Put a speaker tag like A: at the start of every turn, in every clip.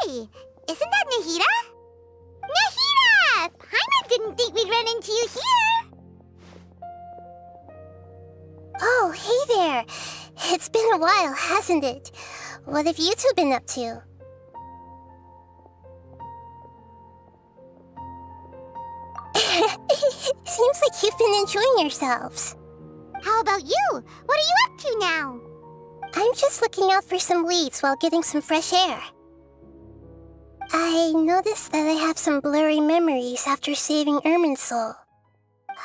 A: Hey, isn't that Nahida? Nahida! Paimon didn't think we'd run into you here.
B: Oh, hey there. It's been a while, hasn't it? What have you two been up to? Seems like you've been enjoying yourselves.
A: How about you? What are you up to now?
B: I'm just looking out for some leads while getting some fresh air. I noticed that I have some blurry memories after saving Ermin's soul.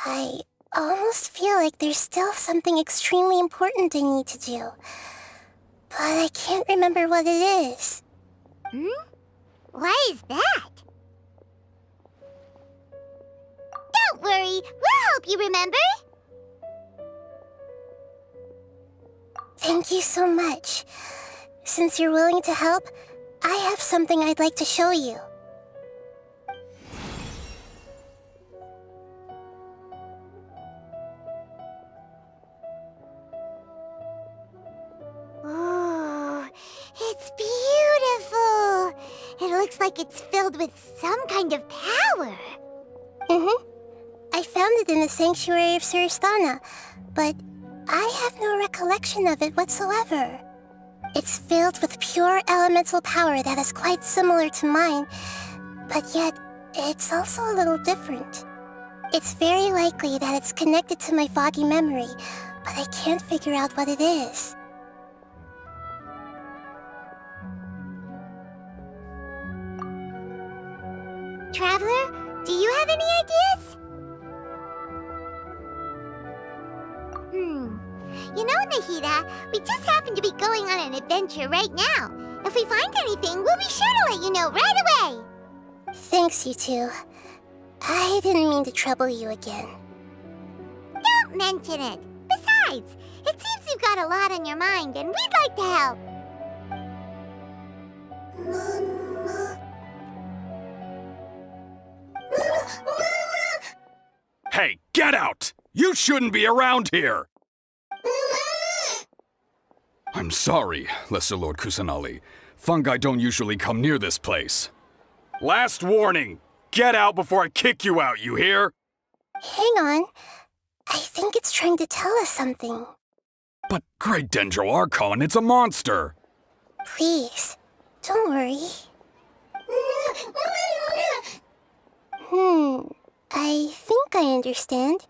B: I almost feel like there's still something extremely important I need to do. But I can't remember what it is.
A: Why is that? Don't worry, we'll help you remember.
B: Thank you so much. Since you're willing to help, I have something I'd like to show you.
A: Ooh, it's beautiful. It looks like it's filled with some kind of power.
B: I found it in the sanctuary of Suristana, but I have no recollection of it whatsoever. It's filled with pure elemental power that is quite similar to mine, but yet it's also a little different. It's very likely that it's connected to my foggy memory, but I can't figure out what it is.
A: Traveler, do you have any ideas? You know, Nahida, we just happen to be going on an adventure right now. If we find anything, we'll be sure to let you know right away.
B: Thanks, you two. I didn't mean to trouble you again.
A: Don't mention it. Besides, it seems you've got a lot on your mind, and we'd like to help.
C: Hey, get out! You shouldn't be around here! I'm sorry, Lesser Lord Kusanali. Fungi don't usually come near this place. Last warning! Get out before I kick you out, you hear?
B: Hang on. I think it's trying to tell us something.
C: But Great Dendro Archon, it's a monster!
B: Please, don't worry. I think I understand.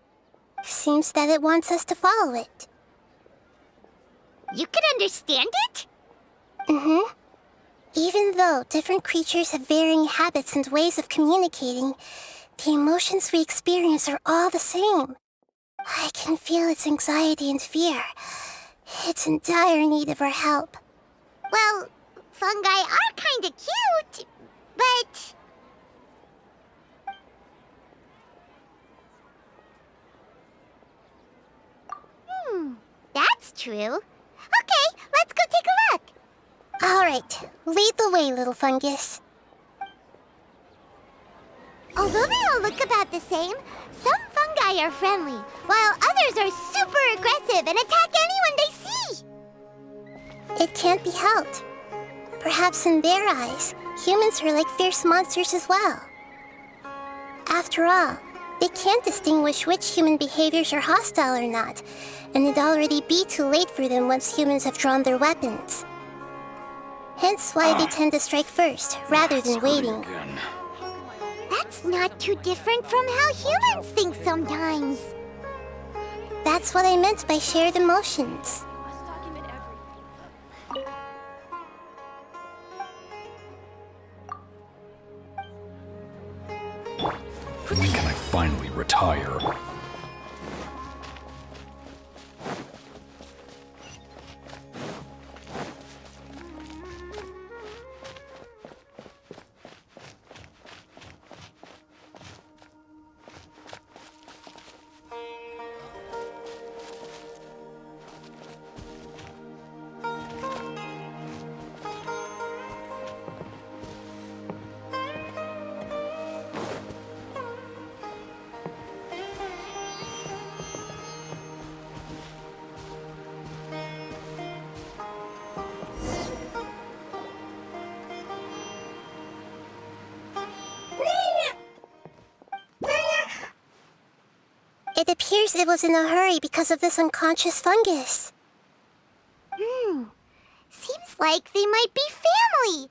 B: Seems that it wants us to follow it.
A: You can understand it?
B: Even though different creatures have varying habits and ways of communicating, the emotions we experience are all the same. I can feel its anxiety and fear. It's in dire need of our help.
A: Well, fungi are kinda cute, but... That's true. Okay, let's go take a look.
B: All right, lead the way, little fungus.
A: Although they all look about the same, some fungi are friendly, while others are super aggressive and attack anyone they see.
B: It can't be helped. Perhaps in their eyes, humans are like fierce monsters as well. After all, they can't distinguish which human behaviors are hostile or not, and it'd already be too late for them once humans have drawn their weapons. Hence why they tend to strike first, rather than waiting.
A: That's not too different from how humans think sometimes.
B: That's what I meant by shared emotions.
C: When can I finally retire?
B: It appears it was in a hurry because of this unconscious fungus.
A: Seems like they might be family.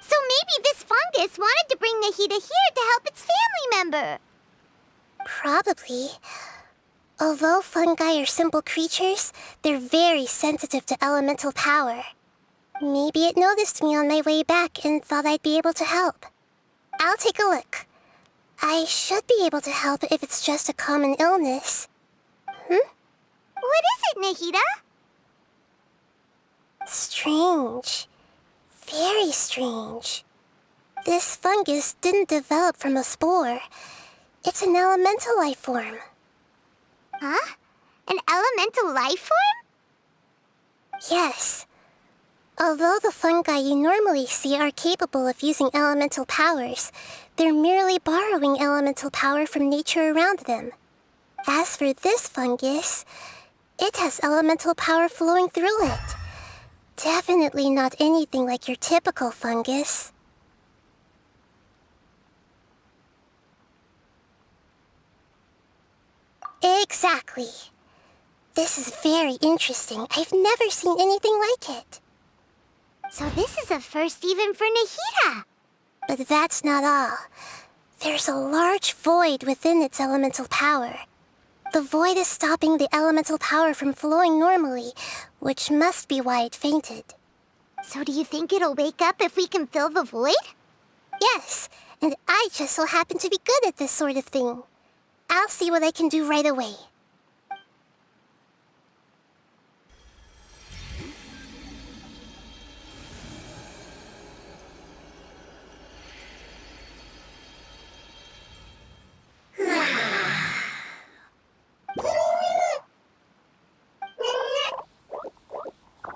A: So maybe this fungus wanted to bring Nahida here to help its family member.
B: Probably. Although fungi are simple creatures, they're very sensitive to elemental power. Maybe it noticed me on my way back and thought I'd be able to help. I'll take a look. I should be able to help if it's just a common illness.
A: What is it, Nahida?
B: Strange. Very strange. This fungus didn't develop from a spore. It's an elemental life form.
A: Huh? An elemental life form?
B: Yes. Although the fungi you normally see are capable of using elemental powers, they're merely borrowing elemental power from nature around them. As for this fungus, it has elemental power flowing through it. Definitely not anything like your typical fungus. Exactly. This is very interesting. I've never seen anything like it.
A: So this is a first even for Nahida.
B: But that's not all. There's a large void within its elemental power. The void is stopping the elemental power from flowing normally, which must be why it fainted.
A: So do you think it'll wake up if we can fill the void?
B: Yes, and I just so happen to be good at this sort of thing. I'll see what I can do right away.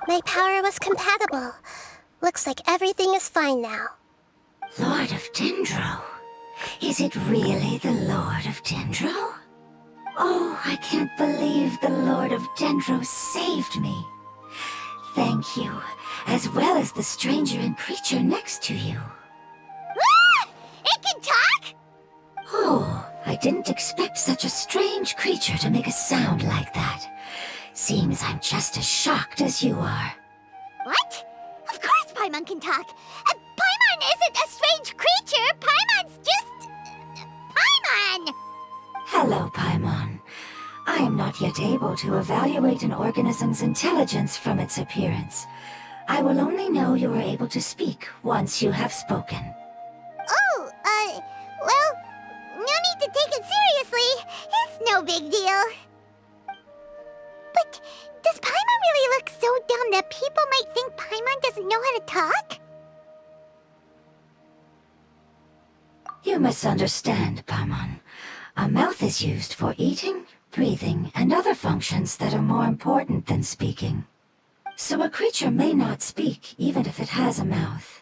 B: My power was compatible. Looks like everything is fine now.
D: Lord of Dendro? Is it really the Lord of Dendro? Oh, I can't believe the Lord of Dendro saved me. Thank you, as well as the stranger and creature next to you.
A: Ah! It can talk?
D: Oh, I didn't expect such a strange creature to make a sound like that. Seems I'm just as shocked as you are.
A: What? Of course Paimon can talk. Paimon isn't a strange creature. Paimon's just... Paimon!
D: Hello, Paimon. I am not yet able to evaluate an organism's intelligence from its appearance. I will only know you are able to speak once you have spoken.
A: Oh, well, no need to take it seriously. It's no big deal. But does Paimon really look so dumb that people might think Paimon doesn't know how to talk?
D: You misunderstand, Paimon. A mouth is used for eating, breathing, and other functions that are more important than speaking. So a creature may not speak, even if it has a mouth.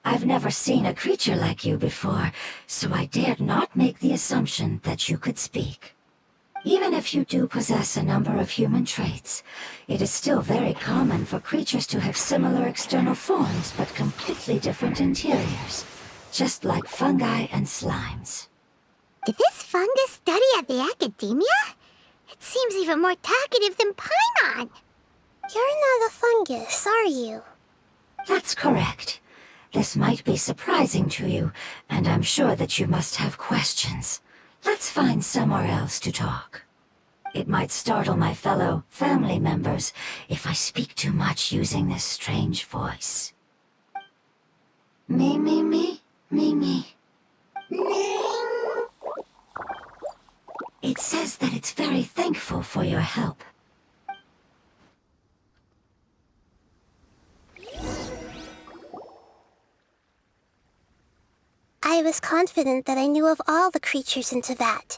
D: I've never seen a creature like you before, so I dared not make the assumption that you could speak. Even if you do possess a number of human traits, it is still very common for creatures to have similar external forms but completely different interiors, just like fungi and slimes.
A: Did this fungus study at the academia? It seems even more talkative than Paimon.
B: You're not a fungus, are you?
D: That's correct. This might be surprising to you, and I'm sure that you must have questions. Let's find somewhere else to talk. It might startle my fellow family members if I speak too much using this strange voice. Me, me, me, me, me. It says that it's very thankful for your help.
B: I was confident that I knew of all the creatures in Teyvat.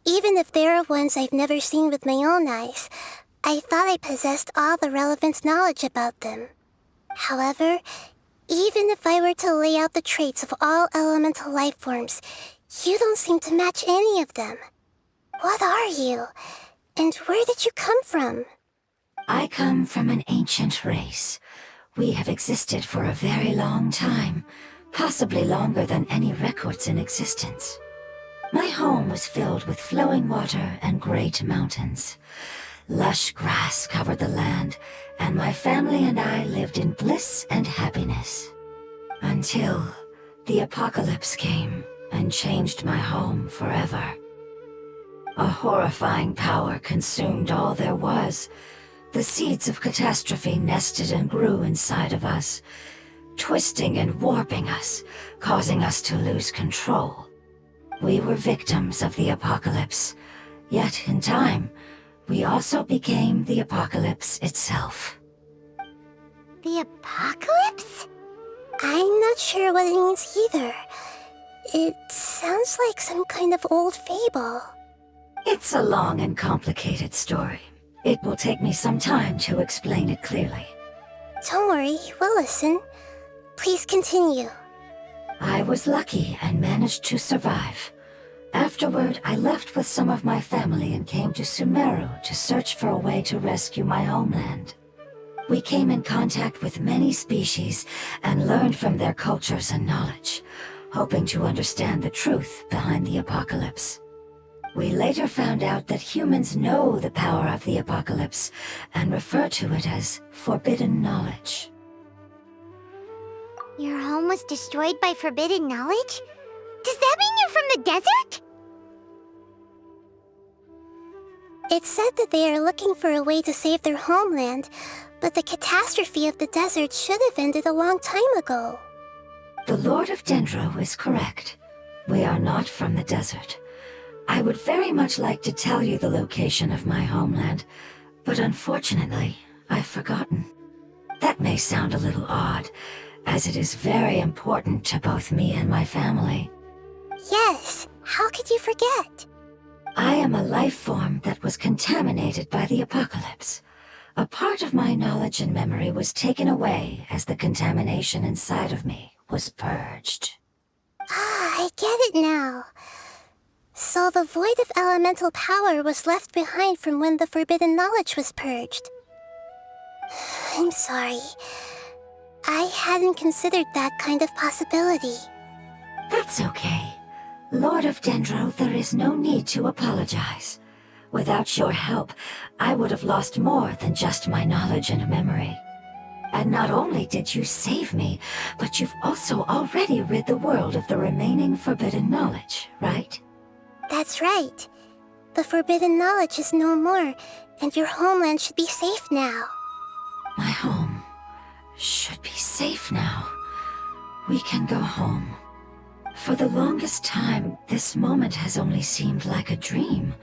B: Even if there are ones I've never seen with my own eyes, I thought I possessed all the relevant knowledge about them. However, even if I were to lay out the traits of all elemental life forms, you don't seem to match any of them. What are you? And where did you come from?
D: I come from an ancient race. We have existed for a very long time, possibly longer than any records in existence. My home was filled with flowing water and great mountains. Lush grass covered the land, and my family and I lived in bliss and happiness. Until the apocalypse came and changed my home forever. A horrifying power consumed all there was. The seeds of catastrophe nested and grew inside of us, twisting and warping us, causing us to lose control. We were victims of the apocalypse, yet in time, we also became the apocalypse itself.
A: The apocalypse?
B: I'm not sure what it means either. It sounds like some kind of old fable.
D: It's a long and complicated story. It will take me some time to explain it clearly.
B: Don't worry, we'll listen. Please continue.
D: I was lucky and managed to survive. Afterward, I left with some of my family and came to Sumeru to search for a way to rescue my homeland. We came in contact with many species and learned from their cultures and knowledge, hoping to understand the truth behind the apocalypse. We later found out that humans know the power of the apocalypse and refer to it as forbidden knowledge.
A: Your home was destroyed by forbidden knowledge? Does that mean you're from the desert?
B: It's said that they are looking for a way to save their homeland, but the catastrophe of the desert should have ended a long time ago.
D: The Lord of Dendro is correct. We are not from the desert. I would very much like to tell you the location of my homeland, but unfortunately, I've forgotten. That may sound a little odd, as it is very important to both me and my family.
B: Yes, how could you forget?
D: I am a life form that was contaminated by the apocalypse. A part of my knowledge and memory was taken away as the contamination inside of me was purged.
B: Ah, I get it now. So the void of elemental power was left behind from when the forbidden knowledge was purged. I'm sorry. I hadn't considered that kind of possibility.
D: That's okay. Lord of Dendro, there is no need to apologize. Without your help, I would have lost more than just my knowledge and memory. And not only did you save me, but you've also already rid the world of the remaining forbidden knowledge, right?
B: That's right. The forbidden knowledge is no more, and your homeland should be safe now.
D: My home should be safe now. We can go home. For the longest time, this moment has only seemed like a dream.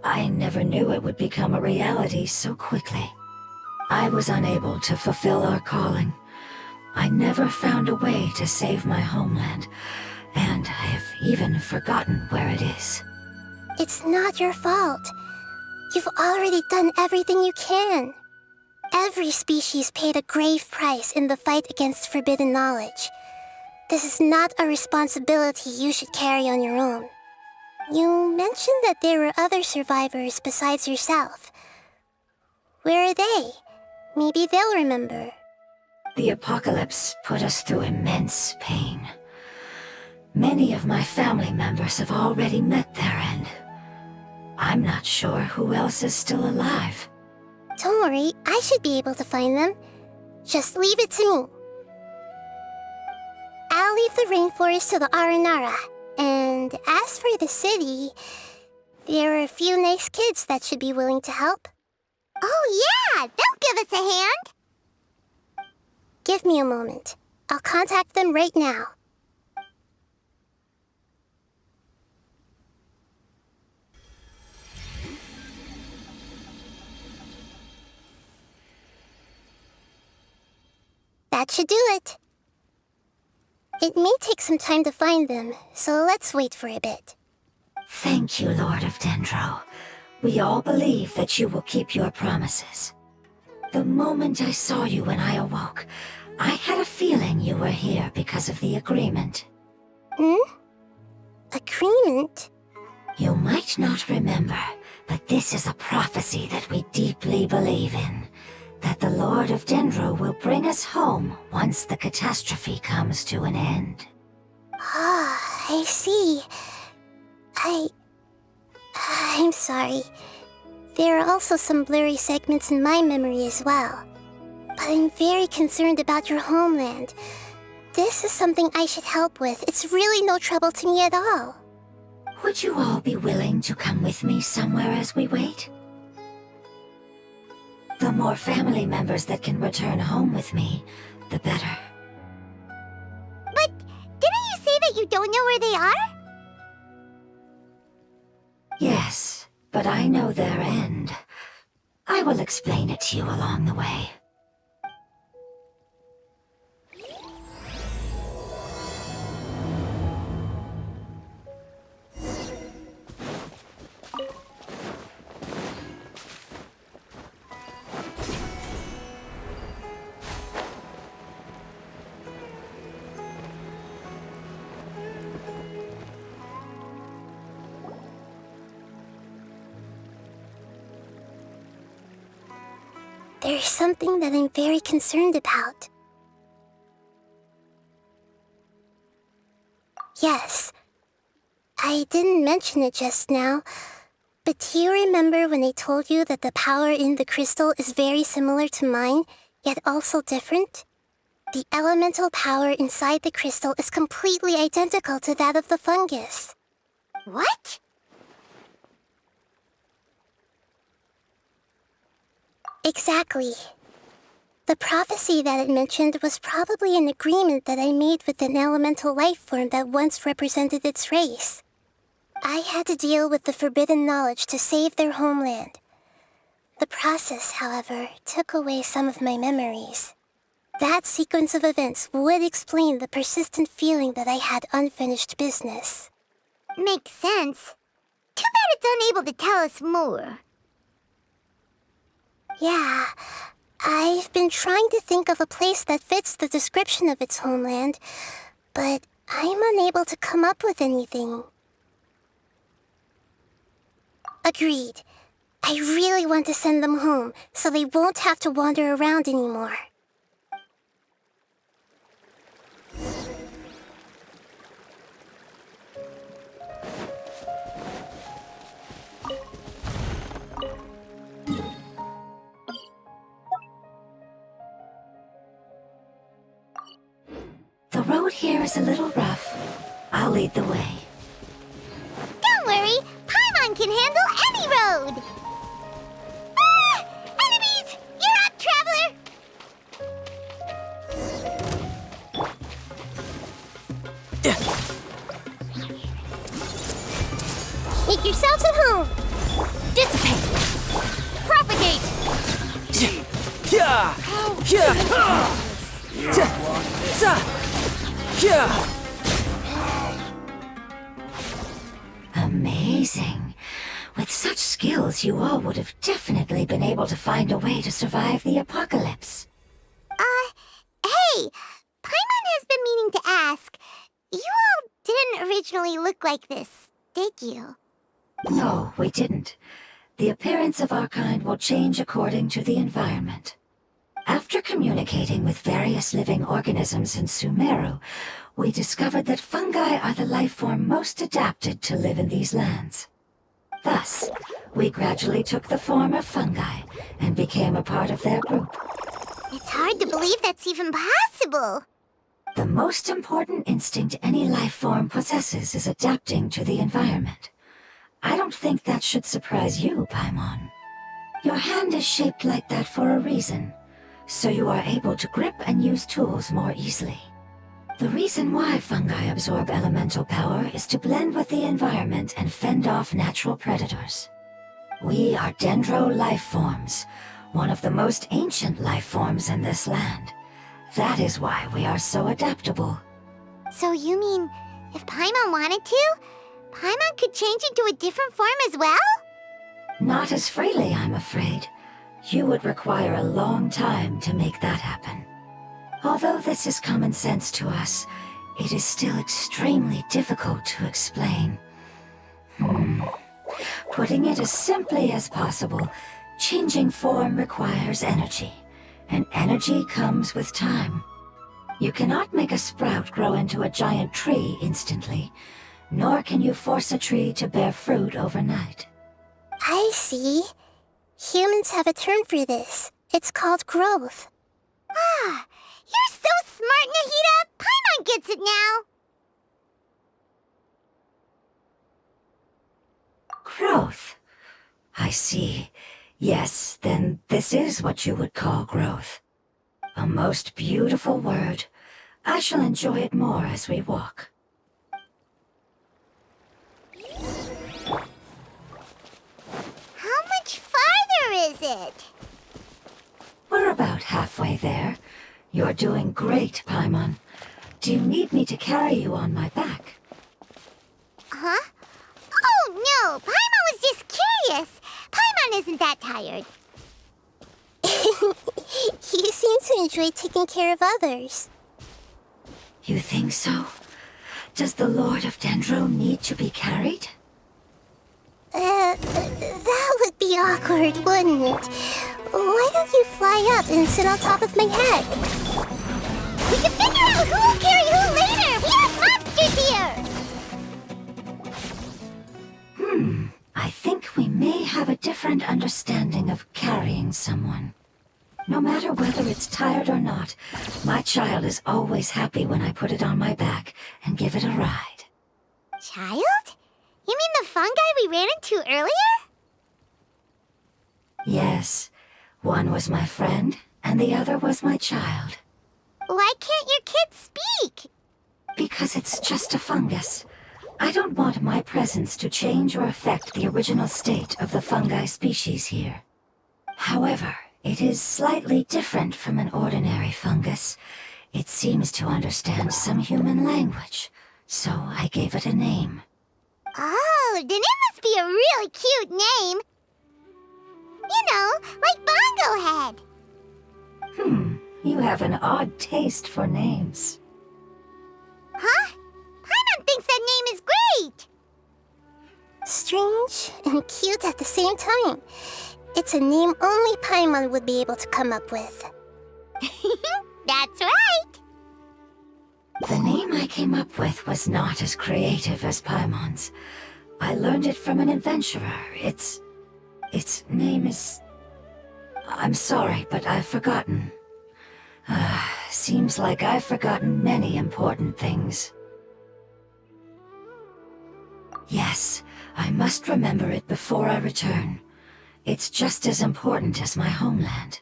D: I never knew it would become a reality so quickly. I was unable to fulfill our calling. I never found a way to save my homeland, and I have even forgotten where it is.
B: It's not your fault. You've already done everything you can. Every species paid a grave price in the fight against forbidden knowledge. This is not a responsibility you should carry on your own. You mentioned that there were other survivors besides yourself. Where are they? Maybe they'll remember.
D: The apocalypse put us through immense pain. Many of my family members have already met their end. I'm not sure who else is still alive.
B: Don't worry, I should be able to find them. Just leave it to me. I'll leave the rainforest to the Aranara. And as for the city, there are a few nice kids that should be willing to help.
A: Oh yeah, they'll give us a hand.
B: Give me a moment. I'll contact them right now. That should do it. It may take some time to find them, so let's wait for a bit.
D: Thank you, Lord of Dendro. We all believe that you will keep your promises. The moment I saw you when I awoke, I had a feeling you were here because of the agreement.
B: Agreement?
D: You might not remember, but this is a prophecy that we deeply believe in. That the Lord of Dendro will bring us home once the catastrophe comes to an end.
B: Ah, I see. I'm sorry. There are also some blurry segments in my memory as well. But I'm very concerned about your homeland. This is something I should help with. It's really no trouble to me at all.
D: Would you all be willing to come with me somewhere as we wait? The more family members that can return home with me, the better.
A: But didn't you say that you don't know where they are?
D: Yes, but I know their end. I will explain it to you along the way.
B: There's something that I'm very concerned about. Yes, I didn't mention it just now, but do you remember when I told you that the power in the crystal is very similar to mine, yet also different? The elemental power inside the crystal is completely identical to that of the fungus.
A: What?
B: Exactly. The prophecy that it mentioned was probably an agreement that I made with an elemental life form that once represented its race. I had to deal with the forbidden knowledge to save their homeland. The process, however, took away some of my memories. That sequence of events would explain the persistent feeling that I had unfinished business.
A: Makes sense. Too bad it's unable to tell us more.
B: Yeah, I've been trying to think of a place that fits the description of its homeland, but I'm unable to come up with anything. Agreed. I really want to send them home, so they won't have to wander around anymore.
D: The road here is a little rough. I'll lead the way.
A: Don't worry, Paimon can handle any road! Ah! Enemies! You're up, traveler!
B: Make yourselves at home!
A: Dissipate! Propagate!
D: Amazing. With such skills, you all would have definitely been able to find a way to survive the apocalypse.
A: Hey! Paimon has been meaning to ask. You all didn't originally look like this, did you?
D: No, we didn't. The appearance of our kind will change according to the environment. After communicating with various living organisms in Sumeru, we discovered that fungi are the life form most adapted to live in these lands. Thus, we gradually took the form of fungi and became a part of their group.
A: It's hard to believe that's even possible.
D: The most important instinct any life form possesses is adapting to the environment. I don't think that should surprise you, Paimon. Your hand is shaped like that for a reason, so you are able to grip and use tools more easily. The reason why fungi absorb elemental power is to blend with the environment and fend off natural predators. We are dendro life forms, one of the most ancient life forms in this land. That is why we are so adaptable.
A: So you mean, if Paimon wanted to, Paimon could change into a different form as well?
D: Not as freely, I'm afraid. You would require a long time to make that happen. Although this is common sense to us, it is still extremely difficult to explain. Putting it as simply as possible, changing form requires energy, and energy comes with time. You cannot make a sprout grow into a giant tree instantly, nor can you force a tree to bear fruit overnight.
B: I see. Humans have a term for this. It's called growth.
A: Ah, you're so smart, Nahida! Paimon gets it now!
D: Growth. I see. Yes, then this is what you would call growth. A most beautiful word. I shall enjoy it more as we walk.
A: How much farther is it?
D: We're about halfway there. You're doing great, Paimon. Do you need me to carry you on my back?
A: Huh? Oh, no! Paimon was just curious! Paimon isn't that tired.
B: You seem to enjoy taking care of others.
D: You think so? Does the Lord of Dendro need to be carried?
B: That would be awkward, wouldn't it? Why don't you fly up and sit on top of my head?
A: We can figure out who'll carry who later! We have monsters here!
D: I think we may have a different understanding of carrying someone. No matter whether it's tired or not, my child is always happy when I put it on my back and give it a ride.
A: Child? You mean the fungi we ran into earlier?
D: Yes, one was my friend, and the other was my child.
A: Why can't your kid speak?
D: Because it's just a fungus. I don't want my presence to change or affect the original state of the fungi species here. However, it is slightly different from an ordinary fungus. It seems to understand some human language, so I gave it a name.
A: Oh, then it must be a really cute name. You know, like Bongo Head.
D: You have an odd taste for names.
A: Huh? Paimon thinks that name is great!
B: Strange and cute at the same time. It's a name only Paimon would be able to come up with.
A: That's right!
D: The name I came up with was not as creative as Paimon's. I learned it from an adventurer. Its name is... I'm sorry, but I've forgotten. Seems like I've forgotten many important things. Yes, I must remember it before I return. It's just as important as my homeland.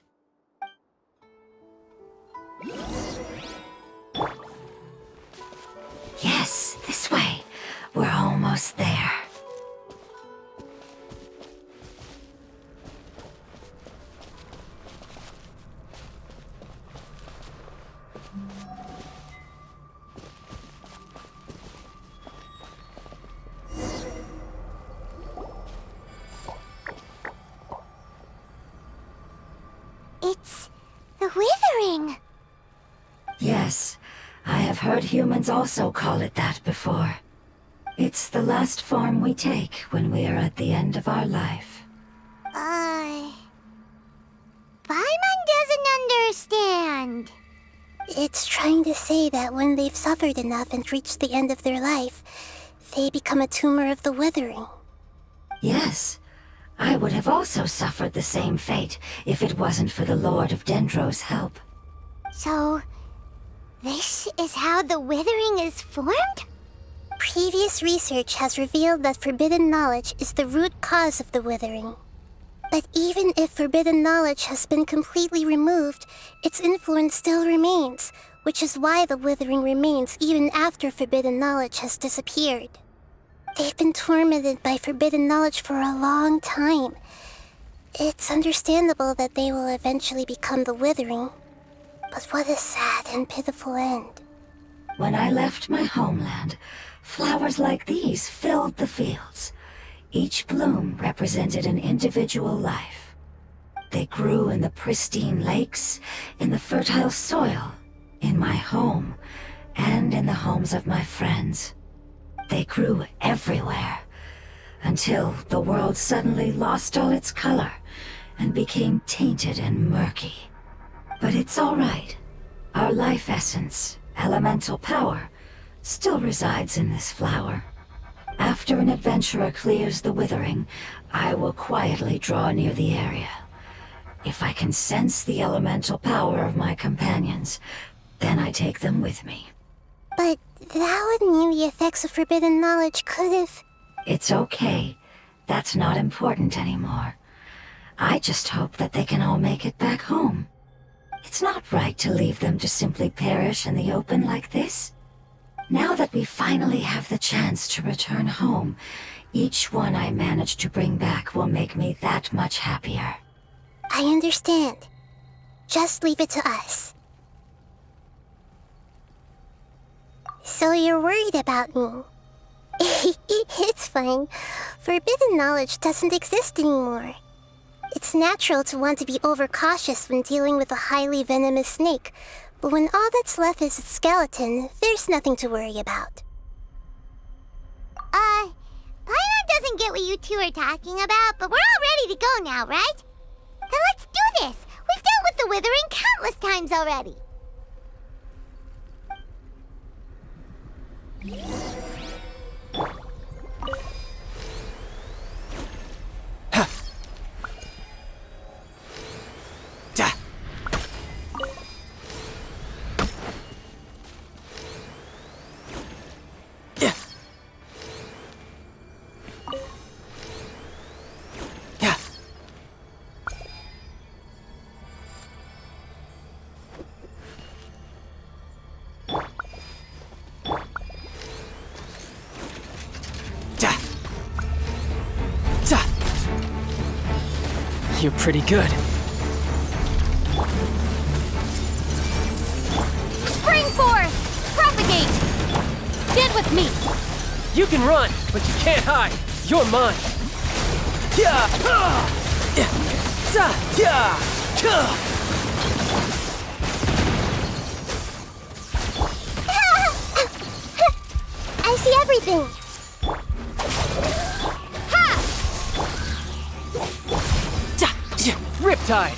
D: Yes, this way. We're almost there.
A: It's the Withering.
D: Yes, I have heard humans also call it that before. It's the last form we take when we are at the end of our life.
A: Paimon doesn't understand.
B: It's trying to say that when they've suffered enough and reached the end of their life, they become a tumor of the Withering.
D: Yes, I would have also suffered the same fate if it wasn't for the Lord of Dendro's help.
A: So, this is how the Withering is formed?
B: Previous research has revealed that forbidden knowledge is the root cause of the Withering. But even if forbidden knowledge has been completely removed, its influence still remains, which is why the Withering remains even after forbidden knowledge has disappeared. They've been tormented by forbidden knowledge for a long time. It's understandable that they will eventually become the Withering. But what a sad and pitiful end.
D: When I left my homeland, flowers like these filled the fields. Each bloom represented an individual life. They grew in the pristine lakes, in the fertile soil, in my home, and in the homes of my friends. They grew everywhere, until the world suddenly lost all its color and became tainted and murky. But it's all right. Our life essence, elemental power, still resides in this flower. After an adventurer clears the withering, I will quietly draw near the area. If I can sense the elemental power of my companions, then I take them with me.
B: But that would mean the effects of forbidden knowledge could have...
D: It's okay. That's not important anymore. I just hope that they can all make it back home. It's not right to leave them to simply perish in the open like this. Now that we finally have the chance to return home, each one I manage to bring back will make me that much happier.
B: I understand. Just leave it to us. So you're worried about me? It's fine. Forbidden knowledge doesn't exist anymore. It's natural to want to be overcautious when dealing with a highly venomous snake, but when all that's left is its skeleton, there's nothing to worry about.
A: Paimon doesn't get what you two are talking about, but we're all ready to go now, right? Then let's do this! We've dealt with the withering countless times already!
E: You're pretty good.
F: Spring forth! Propagate! Stand with me!
E: You can run, but you can't hide. You're mine.
B: I see everything.
E: Riptide.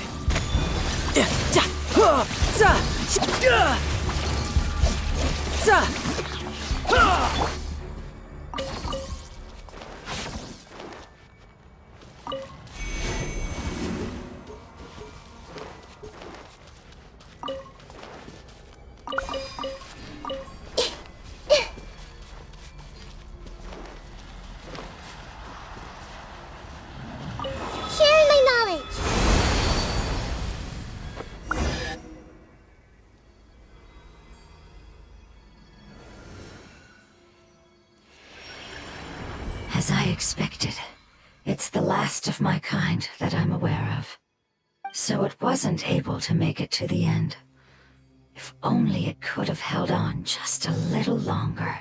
B: Sharing my knowledge.
D: As I expected, it's the last of my kind that I'm aware of. So it wasn't able to make it to the end. If only it could have held on just a little longer.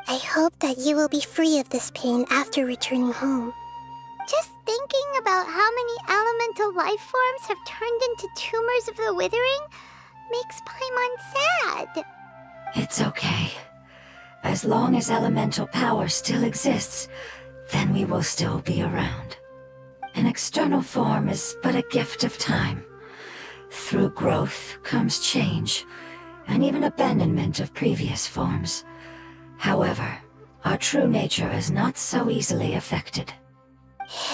B: I hope that you will be free of this pain after returning home.
A: Just thinking about how many elemental life forms have turned into tumors of the withering makes Paimon sad.
D: It's okay. As long as elemental power still exists, then we will still be around. An external form is but a gift of time. Through growth comes change, and even abandonment of previous forms. However, our true nature is not so easily affected.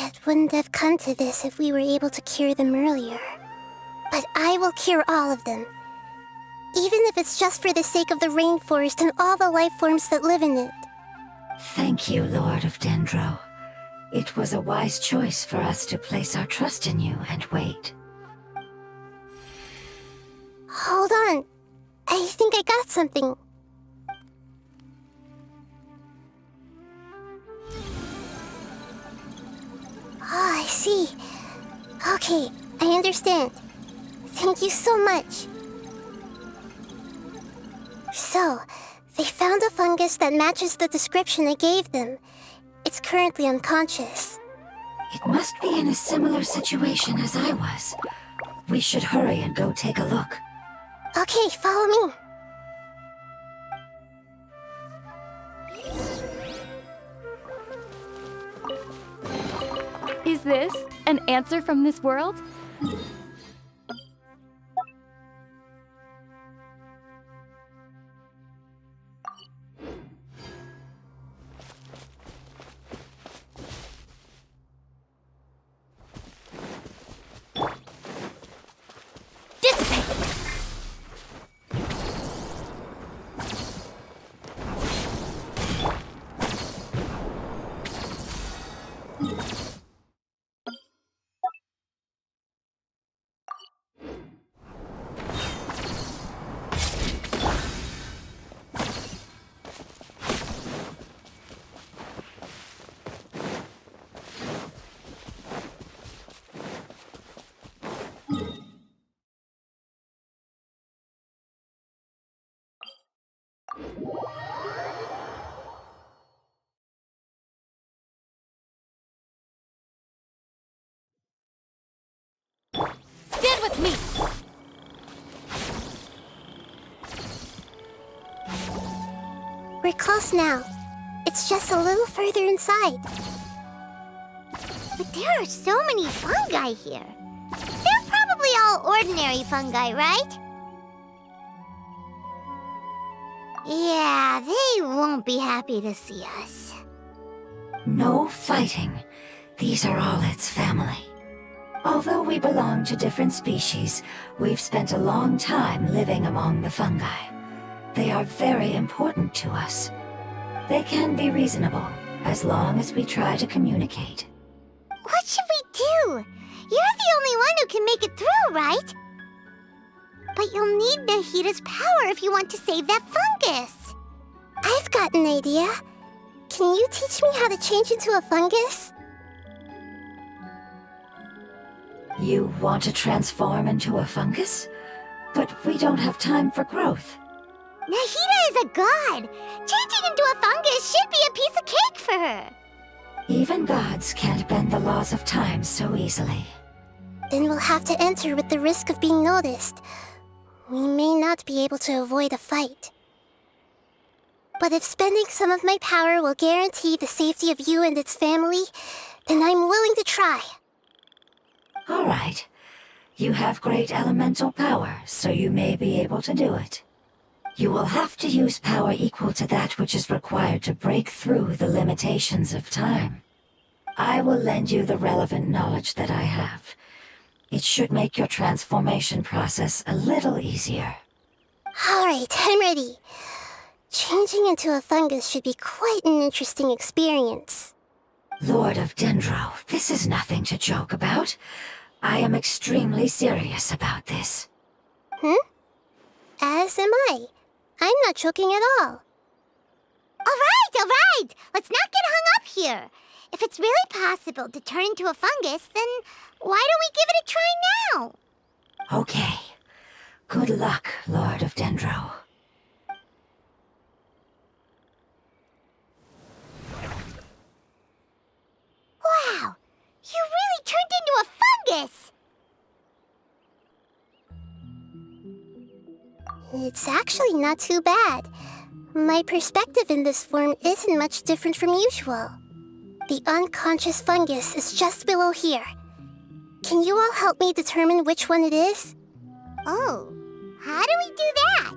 B: It wouldn't have come to this if we were able to cure them earlier. But I will cure all of them. Even if it's just for the sake of the rainforest and all the life forms that live in it.
D: Thank you, Lord of Dendro. It was a wise choice for us to place our trust in you and wait.
B: Hold on. I think I got something. Oh, I see. Okay, I understand. Thank you so much. So, they found a fungus that matches the description I gave them. It's currently unconscious.
D: It must be in a similar situation as I was. We should hurry and go take a look.
B: Okay, follow me.
F: Is this an answer from this world? Stand with me!
B: We're close now. It's just a little further inside.
A: But there are so many fungi here. They're probably all ordinary fungi, right? Yeah, they won't be happy to see us.
D: No fighting. These are all its family. Although we belong to different species, we've spent a long time living among the fungi. They are very important to us. They can be reasonable, as long as we try to communicate.
A: What should we do? You're the only one who can make it through, right? But you'll need Nahida's power if you want to save that fungus.
B: I've got an idea. Can you teach me how to change into a fungus?
D: You want to transform into a fungus? But we don't have time for growth.
A: Nahida is a god. Changing into a fungus should be a piece of cake for her.
D: Even gods can't bend the laws of time so easily.
B: Then we'll have to enter with the risk of being noticed. We may not be able to avoid a fight. But if spending some of my power will guarantee the safety of you and its family, then I'm willing to try.
D: All right. You have great elemental power, so you may be able to do it. You will have to use power equal to that which is required to break through the limitations of time. I will lend you the relevant knowledge that I have. It should make your transformation process a little easier.
B: All right, I'm ready. Changing into a fungus should be quite an interesting experience.
D: Lord of Dendro, this is nothing to joke about. I am extremely serious about this.
B: As am I. I'm not joking at all.
A: All right. Let's not get hung up here. If it's really possible to turn into a fungus, then why don't we give it a try now?
D: Okay. Good luck, Lord of Dendro.
A: Wow, you really turned into a fungus!
B: It's actually not too bad. My perspective in this form isn't much different from usual. The unconscious fungus is just below here. Can you all help me determine which one it is?
A: Oh, how do we do that?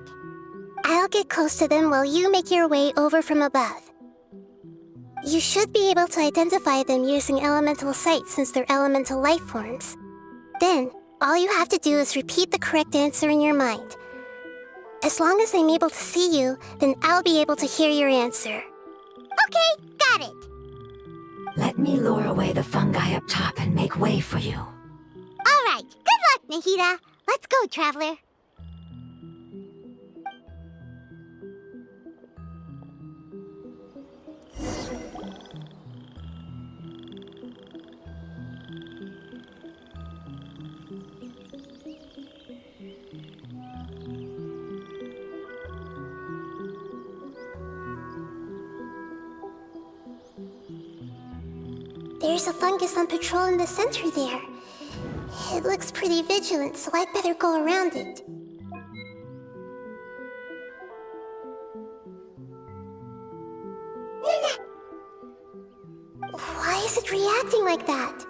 B: I'll get close to them while you make your way over from above. You should be able to identify them using elemental sight since they're elemental life forms. Then, all you have to do is repeat the correct answer in your mind. As long as I'm able to see you, then I'll be able to hear your answer.
A: Okay, got it.
D: Let me lure away the fungi up top and make way for you.
A: All right, good luck, Nahida. Let's go, Traveler.
B: There's a fungus on patrol in the center there. It looks pretty vigilant, so I'd better go around it. Why is it reacting like that?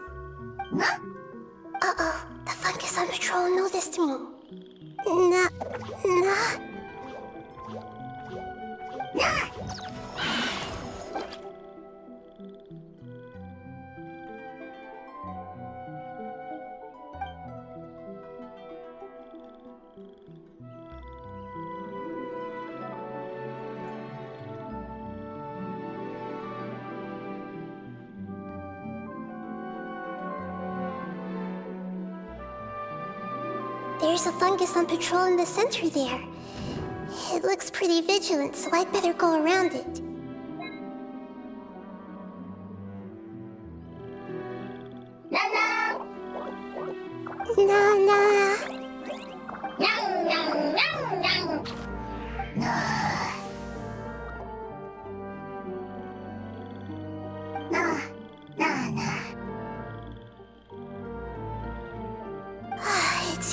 B: Uh-oh, the fungus on patrol noticed me. Nah. There's a fungus on patrol in the center there. It looks pretty vigilant, so I'd better go around it.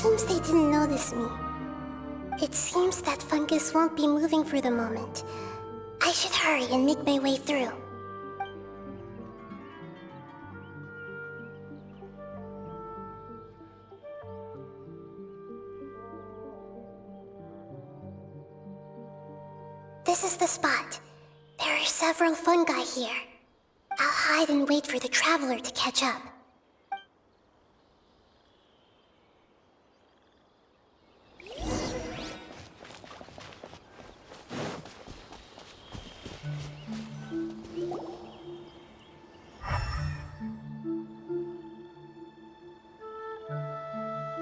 B: seems they didn't notice me. It seems that fungus won't be moving for the moment. I should hurry and make my way through. This is the spot. There are several fungi here. I'll hide and wait for the traveler to catch up.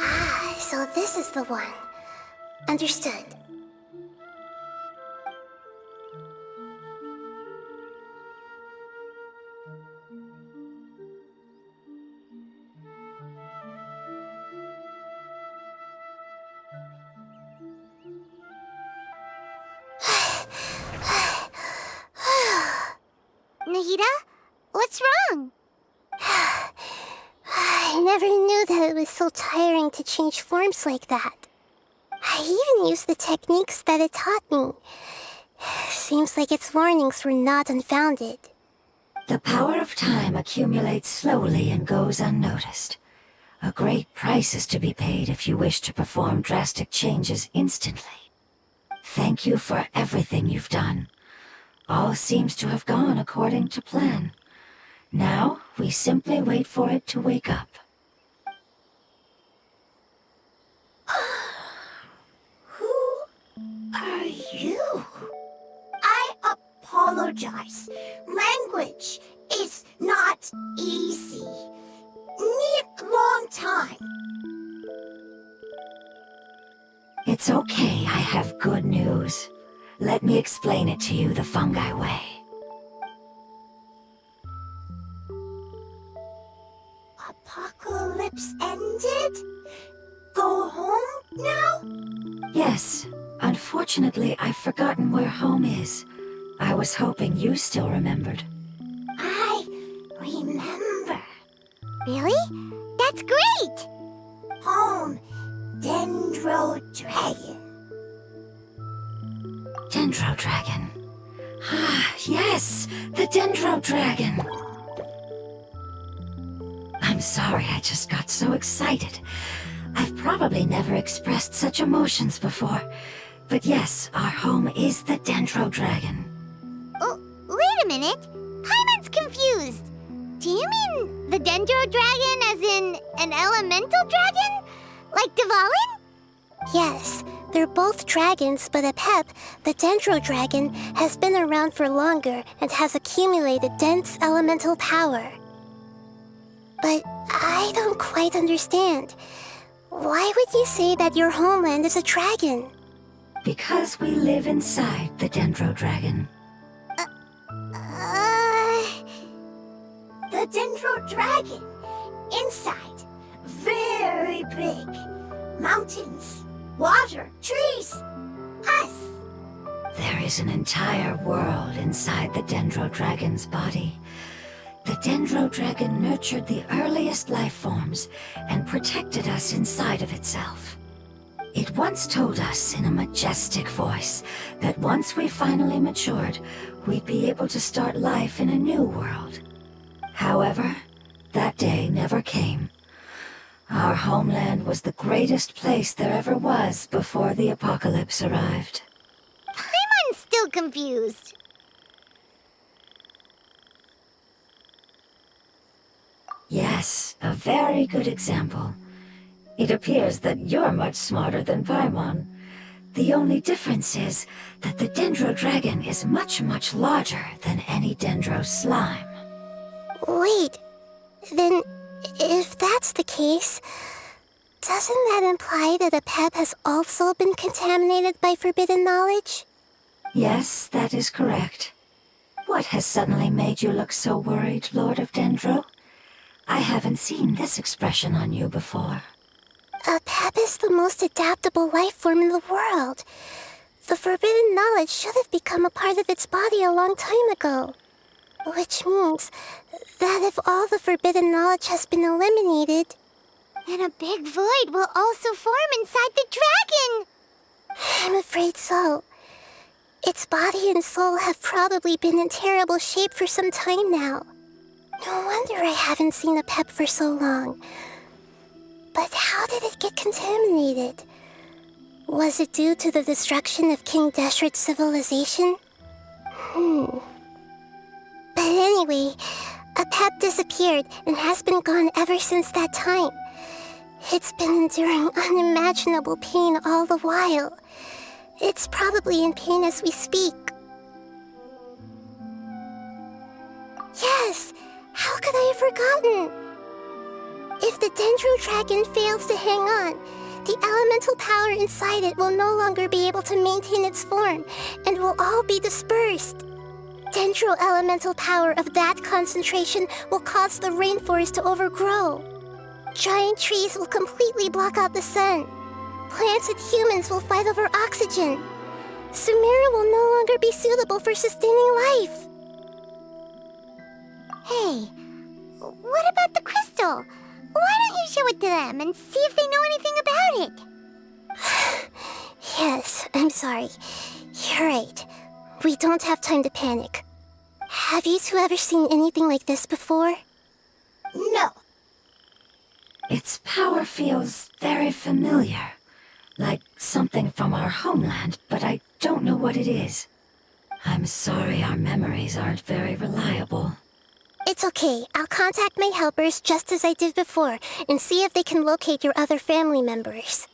B: Ah, so this is the one. Understood.
A: Nahida? What's wrong?
B: I never knew that it was so tiring to change forms like that. I even used the techniques that it taught me. Seems like its warnings were not unfounded.
D: The power of time accumulates slowly and goes unnoticed. A great price is to be paid if you wish to perform drastic changes instantly. Thank you for everything you've done. All seems to have gone according to plan. Now, we simply wait for it to wake up.
G: Who are you? I apologize. Language is not easy. Need long time.
D: It's okay, I have good news. Let me explain it to you the fungi way.
G: Apocalypse ended? Go home now?
D: Yes, unfortunately I've forgotten where home is. I was hoping you still remembered.
G: I remember.
A: Really? That's great!
G: Home, Dendro Dragon.
D: Dendro Dragon. Ah, yes, the Dendro Dragon. I'm sorry, I just got so excited. I've probably never expressed such emotions before. But yes, our home is the Dendro Dragon.
A: Oh, wait a minute. Paimon's confused. Do you mean the Dendro Dragon as in an elemental dragon? Like Dvalin?
B: Yes, they're both dragons, but Apep, the Dendro Dragon, has been around for longer and has accumulated dense elemental power. But I don't quite understand. Why would you say that your homeland is a dragon?
D: Because we live inside the Dendro Dragon.
G: The Dendro Dragon. Inside. Very big. Mountains. Water. Trees. Us.
D: There is an entire world inside the Dendro Dragon's body. The Dendro Dragon nurtured the earliest life forms and protected us inside of itself. It once told us in a majestic voice that once we finally matured, we'd be able to start life in a new world. However, that day never came. Our homeland was the greatest place there ever was before the apocalypse arrived.
A: Paimon's still confused.
D: Yes, a very good example. It appears that you're much smarter than Paimon. The only difference is that the Dendro Dragon is much, much larger than any Dendro slime.
B: Wait, then if that's the case, doesn't that imply that Apep has also been contaminated by forbidden knowledge?
D: Yes, that is correct. What has suddenly made you look so worried, Lord of Dendro? I haven't seen this expression on you before.
B: Apep is the most adaptable life form in the world. The forbidden knowledge should have become a part of its body a long time ago. Which means that if all the forbidden knowledge has been eliminated,
A: Then a big void will also form inside the dragon!
B: I'm afraid so. Its body and soul have probably been in terrible shape for some time now. No wonder I haven't seen a pep for so long. But how did it get contaminated? Was it due to the destruction of King Deshret's civilization? But anyway, a pep disappeared and has been gone ever since that time. It's been enduring unimaginable pain all the while. It's probably in pain as we speak. Yes! How could I have forgotten? If the Dendro Dragon fails to hang on, the elemental power inside it will no longer be able to maintain its form and will all be dispersed. Dendro elemental power of that concentration will cause the rainforest to overgrow. Giant trees will completely block out the sun. Plants and humans will fight over oxygen. Sumeru will no longer be suitable for sustaining life.
A: Hey, what about the crystal? Why don't you show it to them and see if they know anything about it?
B: Yes, I'm sorry. You're right. We don't have time to panic. Have you two ever seen anything like this before?
G: No.
D: Its power feels very familiar. Like something from our homeland, but I don't know what it is. I'm sorry our memories aren't very reliable.
B: It's okay. I'll contact my helpers just as I did before and see if they can locate your other family members.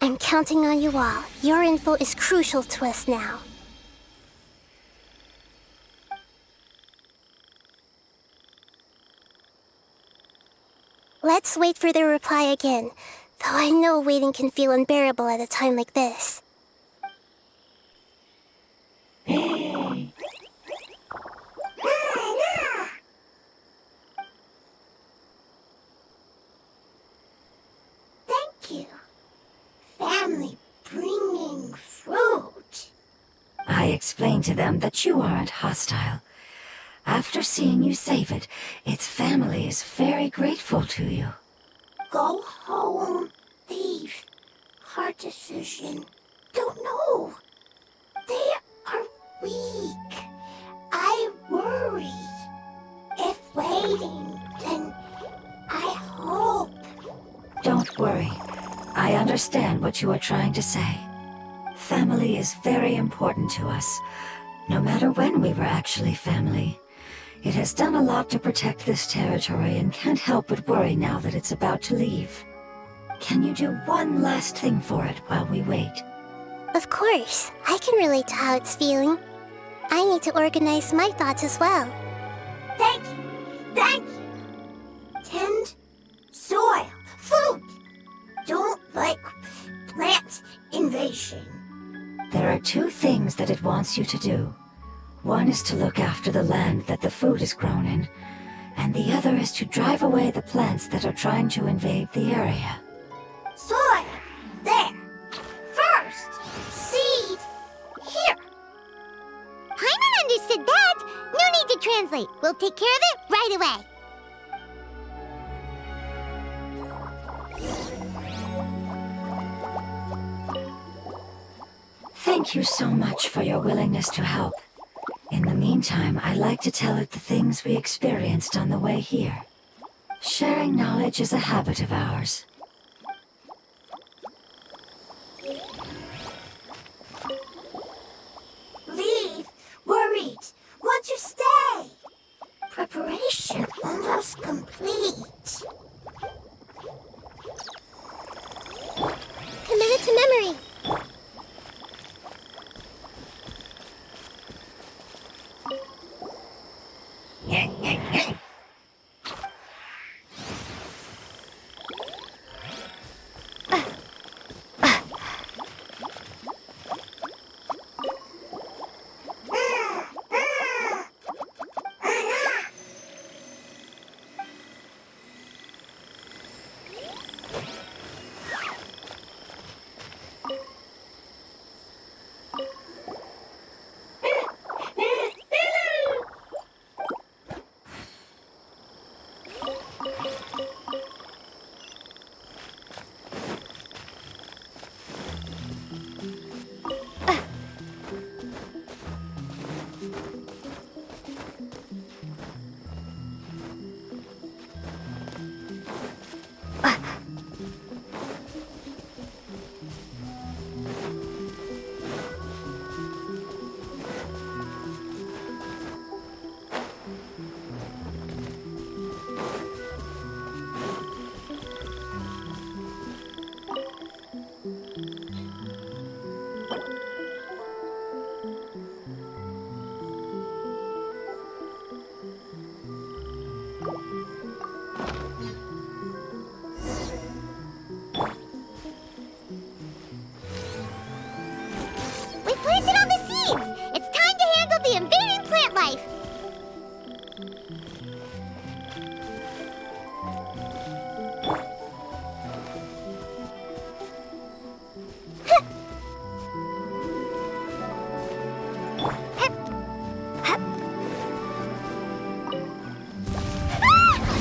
B: I'm counting on you all. Your info is crucial to us now. Let's wait for their reply again, though I know waiting can feel unbearable at a time like this.
G: Thank you. Family bringing fruit.
D: I explained to them that you aren't hostile. After seeing you save it, its family is very grateful to you.
G: Go home. Leave. Hard decision. Don't know. They are weak. I worry. If waiting, then I hope.
D: Don't worry. I understand what you are trying to say. Family is very important to us, no matter when we were actually family. It has done a lot to protect this territory and can't help but worry now that it's about to leave. Can you do one last thing for it while we wait?
B: Of course, I can relate to how it's feeling. I need to organize my thoughts as well.
G: Thank you. Thank you. Tend soil. Food. Don't like plant invasion.
D: There are two things that it wants you to do. One is to look after the land that the food is grown in, and the other is to drive away the plants that are trying to invade the area.
G: Soil. There. First. Seed. Here.
A: Paimon understood that! No need to translate. We'll take care of it right away.
D: Thank you so much for your willingness to help. In the meantime, I'd like to tell it the things we experienced on the way here. Sharing knowledge is a habit of ours.
G: Leave. Worried. Want to stay. Preparation almost complete.
B: Committed to memory.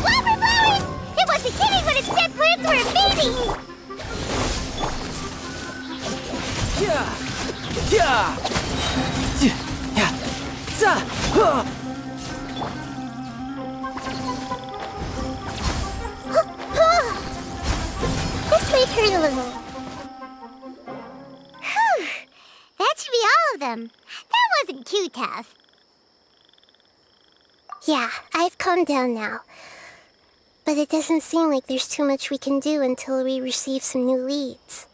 A: Wildflowers! It wasn't kidding when its dead plants were a baby!
E: Yeah! Yeah! Yeah! Za!
B: This might hurt a little.
A: Whew! That should be all of them. That wasn't too tough.
B: Yeah, I've calmed down now. But it doesn't seem like there's too much we can do until we receive some new leads.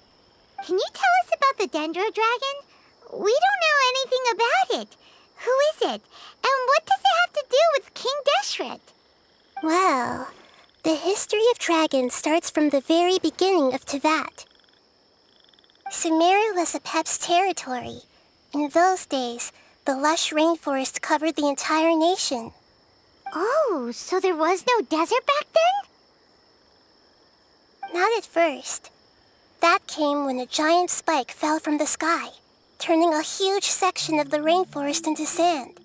A: Can you tell us about the Dendro Dragon? We don't know anything about it. Who is it? And what does it have to do with King Deshret?
B: Well, the history of dragons starts from the very beginning of Tevat. Sumeru was Apep's territory. In those days, the lush rainforest covered the entire nation.
A: Oh, so there was no desert back then?
B: Not at first. That came when a giant spike fell from the sky, turning a huge section of the rainforest into sand.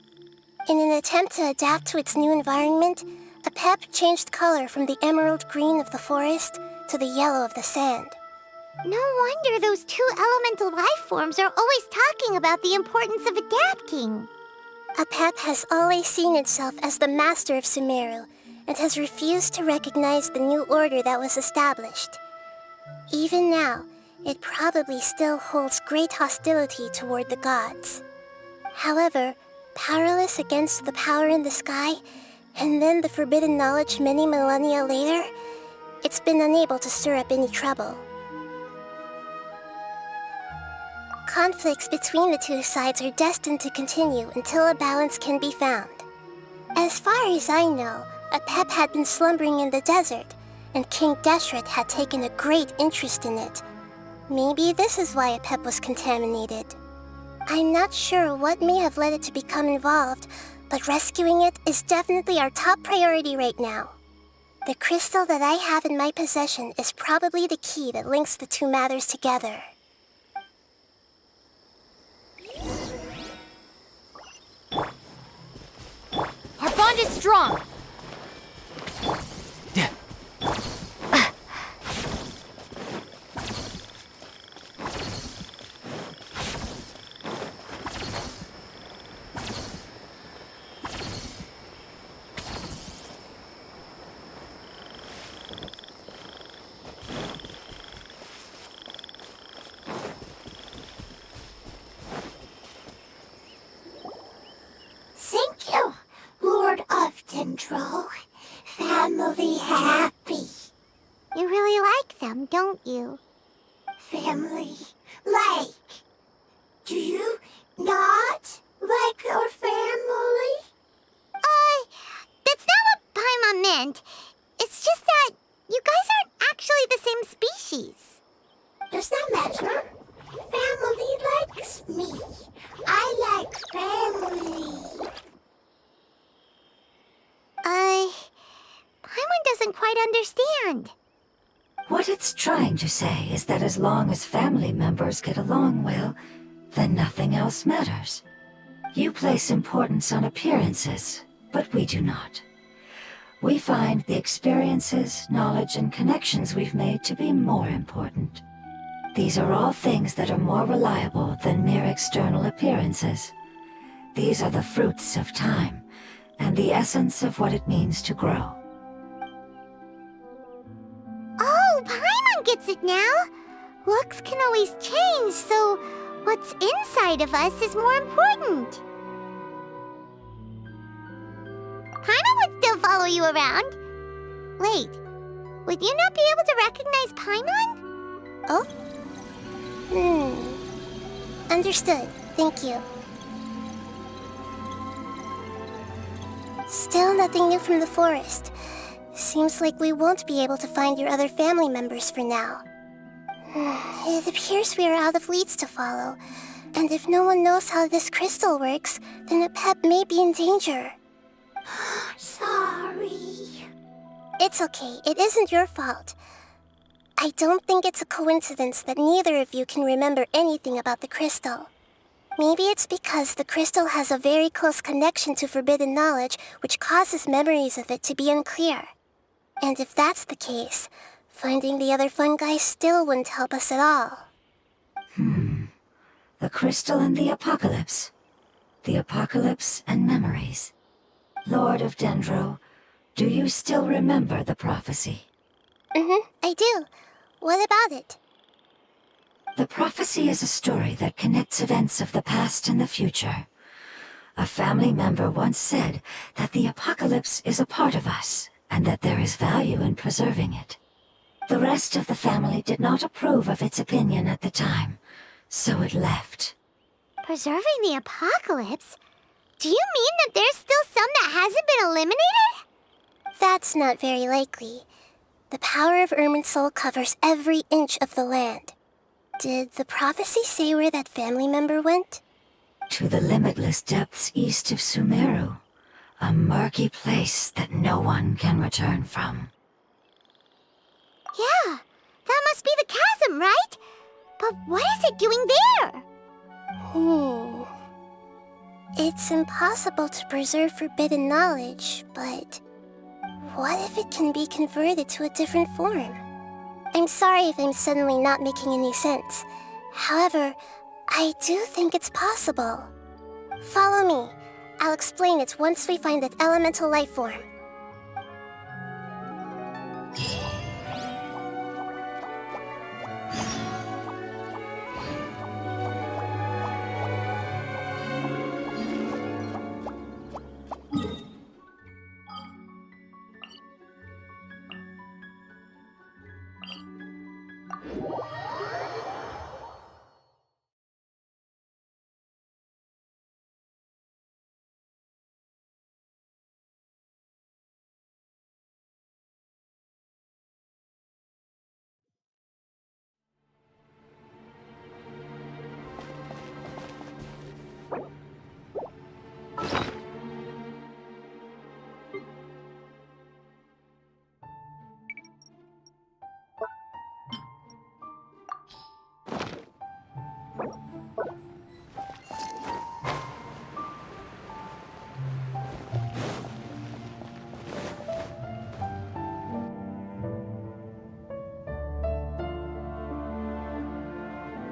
B: In an attempt to adapt to its new environment, Apep changed color from the emerald green of the forest to the yellow of the sand.
A: No wonder those two elemental life forms are always talking about the importance of adapting.
B: Apep has always seen itself as the master of Sumeru and has refused to recognize the new order that was established. Even now, it probably still holds great hostility toward the gods. However, powerless against the power in the sky, and then the forbidden knowledge many millennia later, it's been unable to stir up any trouble. Conflicts between the two sides are destined to continue until a balance can be found. As far as I know, Apep had been slumbering in the desert, and King Deshret had taken a great interest in it. Maybe this is why Apep was contaminated. I'm not sure what may have led it to become involved, but rescuing it is definitely our top priority right now. The crystal that I have in my possession is probably the key that links the two matters together.
F: Our bond is strong.
G: Thank you, Lord of Dendro. Family happy.
A: You really like them, don't you?
G: Family like. Do you not like your family?
A: That's not what Paimon meant. It's just that you guys aren't actually the same species.
G: Does that matter? Family likes me. I like family.
A: Paimon doesn't quite understand.
D: What it's trying to say is that as long as family members get along well, then nothing else matters. You place importance on appearances, but we do not. We find the experiences, knowledge, and connections we've made to be more important. These are all things that are more reliable than mere external appearances. These are the fruits of time, and the essence of what it means to grow.
A: Oh, Paimon gets it now. Looks can always change, so what's inside of us is more important. Paimon would still follow you around. Wait, would you not be able to recognize Paimon?
B: Oh? Understood. Thank you. Still nothing new from the forest. Seems like we won't be able to find your other family members for now. It appears we are out of leads to follow. And if no one knows how this crystal works, then Apep may be in danger.
G: sorry.
B: It's okay. It isn't your fault. I don't think it's a coincidence that neither of you can remember anything about the crystal. Maybe it's because the crystal has a very close connection to forbidden knowledge, which causes memories of it to be unclear. And if that's the case, finding the other fungi still wouldn't help us at all.
D: The crystal and the apocalypse. The apocalypse and memories. Lord of Dendro, do you still remember the prophecy?
B: I do. What about it?
D: The prophecy is a story that connects events of the past and the future. A family member once said that the apocalypse is a part of us, and that there is value in preserving it. The rest of the family did not approve of its opinion at the time, so it left.
A: Preserving the apocalypse? Do you mean that there's still some that hasn't been eliminated?
B: That's not very likely. The power of Irminsul covers every inch of the land. Did the prophecy say where that family member went?
D: To the limitless depths east of Sumeru, a murky place that no one can return from.
A: Yeah, that must be the chasm, right? But what is it doing there?
B: It's impossible to preserve forbidden knowledge, but what if it can be converted to a different form? I'm sorry if I'm suddenly not making any sense. However, I do think it's possible. Follow me. I'll explain it once we find that elemental life form.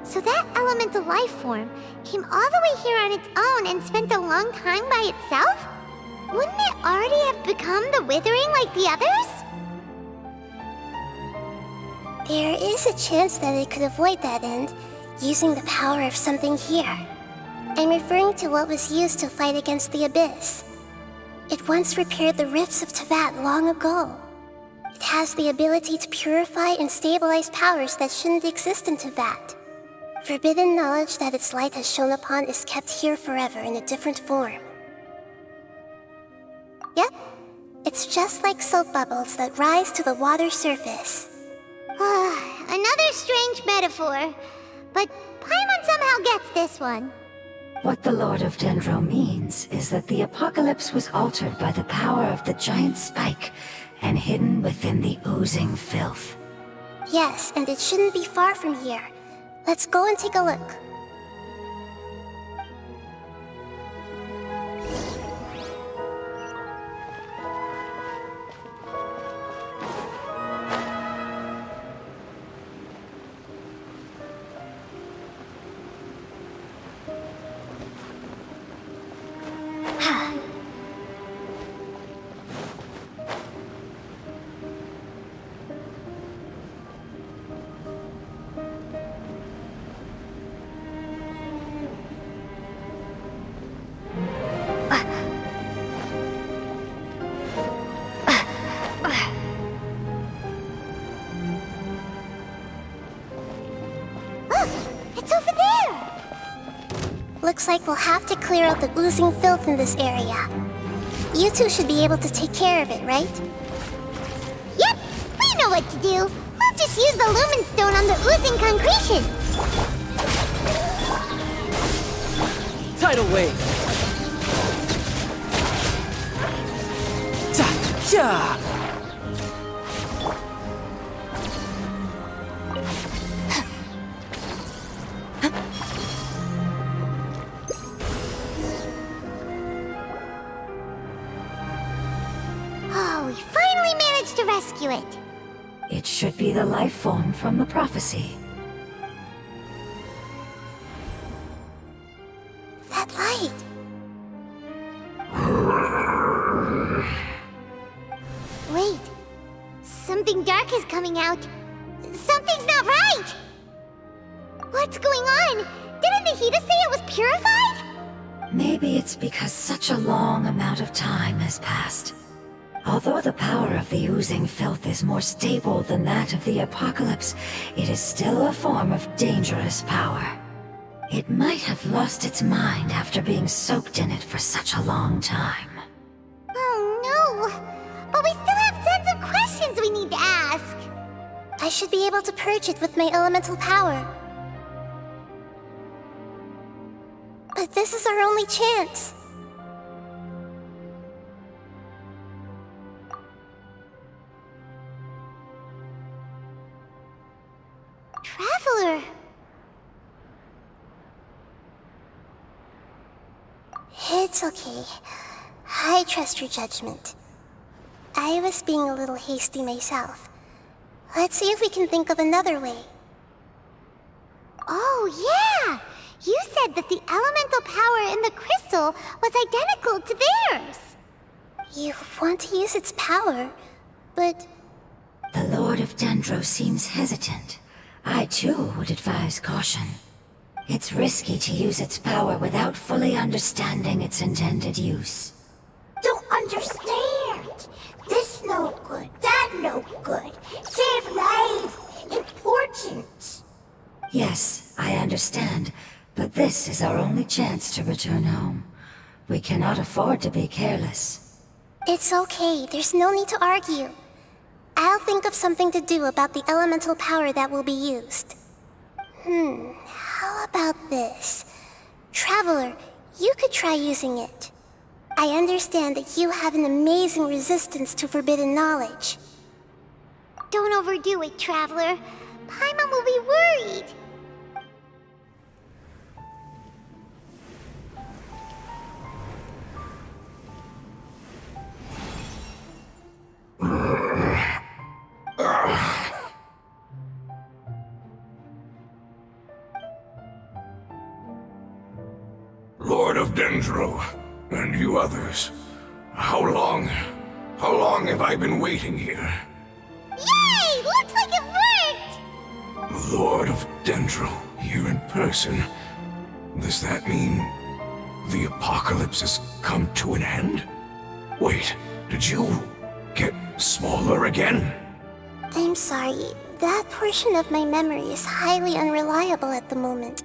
A: So that elemental life form came all the way here on its own and spent a long time by itself? Wouldn't it already have become the Withering like the others?
B: There is a chance that it could avoid that end, using the power of something here. I'm referring to what was used to fight against the Abyss. It once repaired the rifts of Tevat long ago. It has the ability to purify and stabilize powers that shouldn't exist in Tevat. Forbidden knowledge that its light has shone upon is kept here forever in a different form. Yep, it's just like soap bubbles that rise to the water surface.
A: Another strange metaphor, but Paimon somehow gets this one.
D: What the Lord of Dendro means is that the apocalypse was altered by the power of the giant spike and hidden within the oozing filth.
B: Yes, and it shouldn't be far from here. Let's go and take a look.
A: It's over there!
B: Looks like we'll have to clear out the oozing filth in this area. You two should be able to take care of it, right?
A: Yep, we know what to do. We'll just use the Lumen Stone on the oozing concretion.
E: Tidal wave. Nahida!
A: Oh, we finally managed to rescue it.
D: It should be the life form from the prophecy.
B: That light.
A: Wait, something dark is coming out. Something's not right! What's going on? Didn't Nahida say it was purified?
D: Maybe it's because such a long amount of time has passed. Although the power of the oozing filth is more stable than that of the apocalypse, it is still a form of dangerous power. It might have lost its mind after being soaked in it for such a long time.
A: Oh no! But we still have tons of questions we need to ask!
B: I should be able to purge it with my elemental power. But this is our only chance.
A: Traveler!
B: It's okay. I trust your judgment. I was being a little hasty myself. Let's see if we can think of another way.
A: Oh yeah! You said that the elemental power in the crystal was identical to theirs!
B: You want to use its power, but
D: The Lord of Dendro seems hesitant. I too would advise caution. It's risky to use its power without fully understanding its intended use.
G: Don't understand. This no good, that no good. Save life. Important.
D: Yes, I understand, but this is our only chance to return home. We cannot afford to be careless.
B: it's okay. There's no need to argue. I'll think of something to do about the elemental power that will be used. How about this? Traveler, you could try using it. I understand that you have an amazing resistance to forbidden knowledge.
A: Don't overdo it, Traveler. Paimon will be worried.
H: Lord of Dendro, and you others, how long have I been waiting here?
A: Yay! Looks like it worked!
H: Lord of Dendro, here in person. Does that mean the apocalypse has come to an end? Wait, did you get smaller again?
B: I'm sorry. That portion of my memory is highly unreliable at the moment.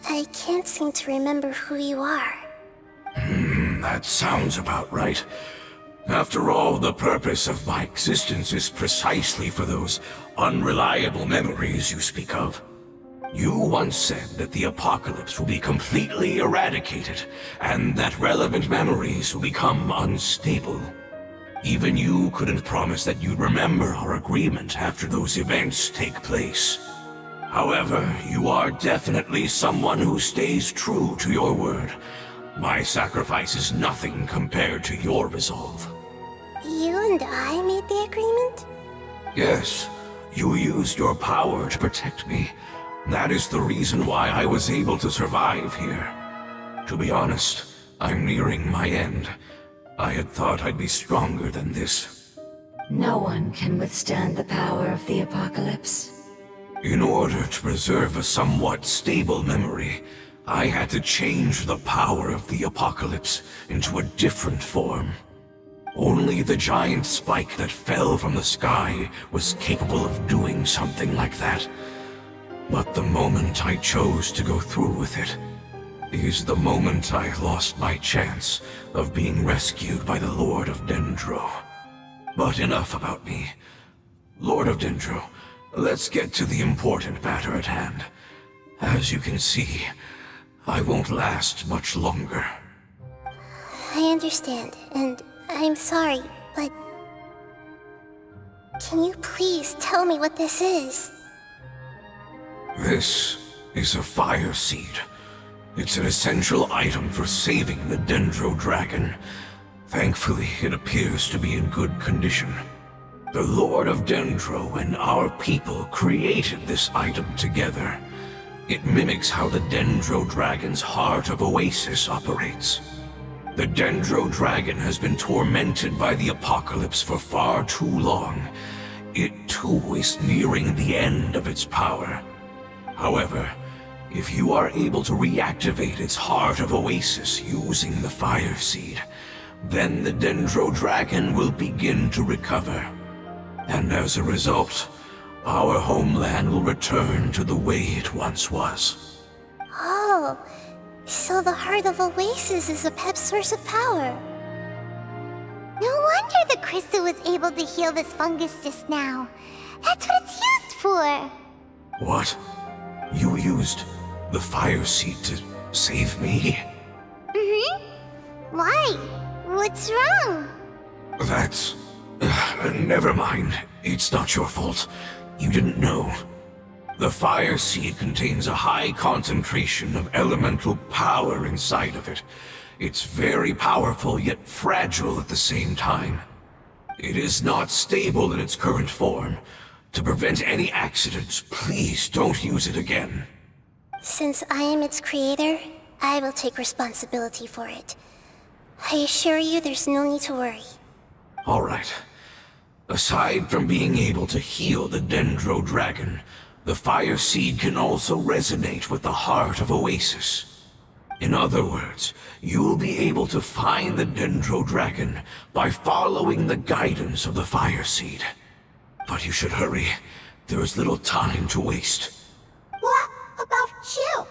B: I can't seem to remember who you are.
H: That sounds about right. After all, the purpose of my existence is precisely for those unreliable memories you speak of. You once said that the apocalypse will be completely eradicated, and that relevant memories will become unstable. Even you couldn't promise that you'd remember our agreement after those events take place. However, you are definitely someone who stays true to your word. My sacrifice is nothing compared to your resolve.
B: You and I made the agreement?
H: Yes, you used your power to protect me. That is the reason why I was able to survive here. To be honest, I'm nearing my end. I had thought I'd be stronger than this.
D: No one can withstand the power of the apocalypse.
H: In order to preserve a somewhat stable memory, I had to change the power of the apocalypse into a different form. Only the giant spike that fell from the sky was capable of doing something like that. But the moment I chose to go through with it is the moment I lost my chance of being rescued by the Lord of Dendro. But enough about me. Lord of Dendro, let's get to the important matter at hand. As you can see, I won't last much longer.
B: I understand, and I'm sorry, but Can you please tell me what this is?
H: This is a fire seed. It's an essential item for saving the Dendro Dragon. Thankfully, it appears to be in good condition. The Lord of Dendro and our people created this item together. It mimics how the Dendro Dragon's Heart of Oasis operates. The Dendro Dragon has been tormented by the apocalypse for far too long. It too is nearing the end of its power. However, if you are able to reactivate its Heart of Oasis using the Fire Seed, then the Dendro Dragon will begin to recover. And as a result, our homeland will return to the way it once was.
B: Oh, so the Heart of Oasis is a pep source of power.
A: No wonder the crystal was able to heal this fungus just now. That's what it's used for.
H: What? You used the Fire Seed to save me?
A: Why? What's wrong?
H: That's... never mind. It's not your fault. You didn't know. The Fire Seed contains a high concentration of elemental power inside of it. It's very powerful, yet fragile at the same time. It is not stable in its current form. To prevent any accidents, please don't use it again.
B: Since I am its creator, I will take responsibility for it. I assure you there's no need to worry.
H: All right. Aside from being able to heal the Dendro Dragon, the Fire Seed can also resonate with the Heart of Oasis. In other words, you'll be able to find the Dendro Dragon by following the guidance of the Fire Seed. But you should hurry. There is little time to waste.
G: What about you?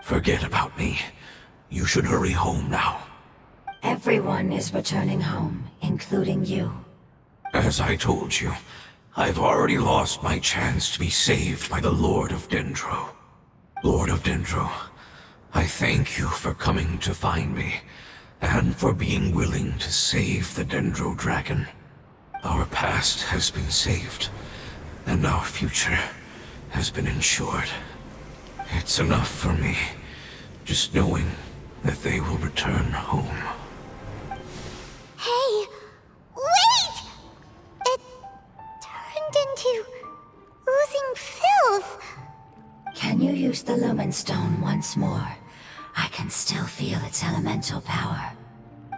H: Forget about me. You should hurry home now.
D: Everyone is returning home, including you.
H: As I told you, I've already lost my chance to be saved by the Lord of Dendro. Lord of Dendro, I thank you for coming to find me, and for being willing to save the Dendro Dragon. Our past has been saved, and our future has been ensured. It's enough for me, just knowing that they will return home.
A: Hey, wait! It turned into oozing filth.
D: Can you use the Lumen Stone once more? I can still feel its elemental power.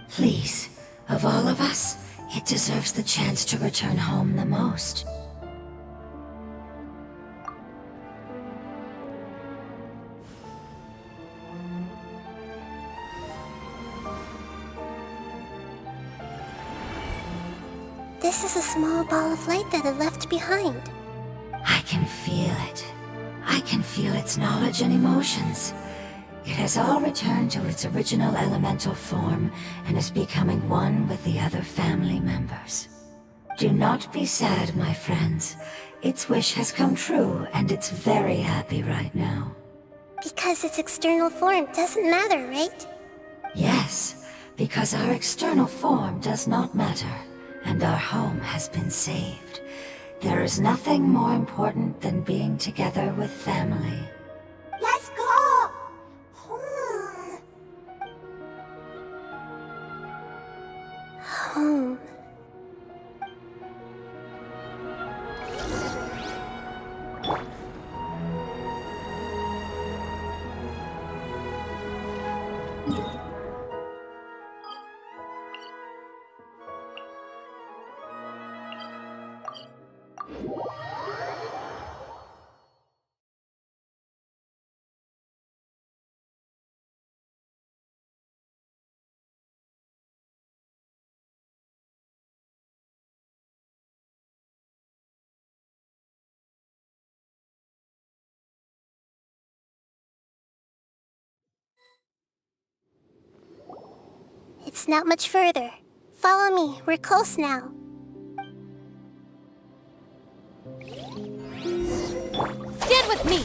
D: Please, of all of us, it deserves the chance to return home the most.
B: This is a small ball of light that it left behind.
D: I can feel it. I can feel its knowledge and emotions. It has all returned to its original elemental form and is becoming one with the other family members. Do not be sad, my friends. Its wish has come true, and it's very happy right now.
B: Because its external form doesn't matter, right?
D: Yes, because our external form does not matter, and our home has been saved. There is nothing more important than being together with family.
G: Let's go!
B: Home. It's not much further. Follow me, we're close now.
F: Stand with me!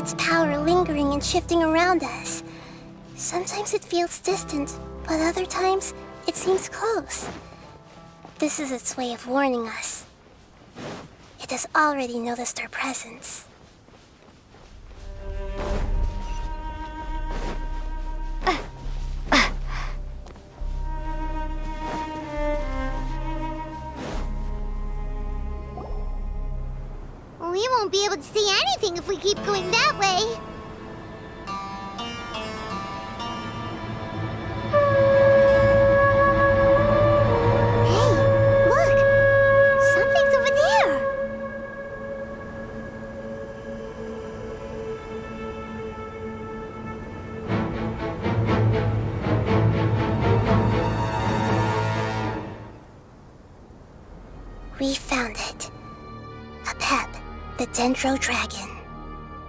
B: its power lingering and shifting around us. Sometimes it feels distant, but other times it seems close. This is its way of warning us. It has already noticed our presence.
A: We won't be able to see anything if we keep going that way. Hey, look! Something's over there!
B: We found it. A pep, the Dendro Dragon.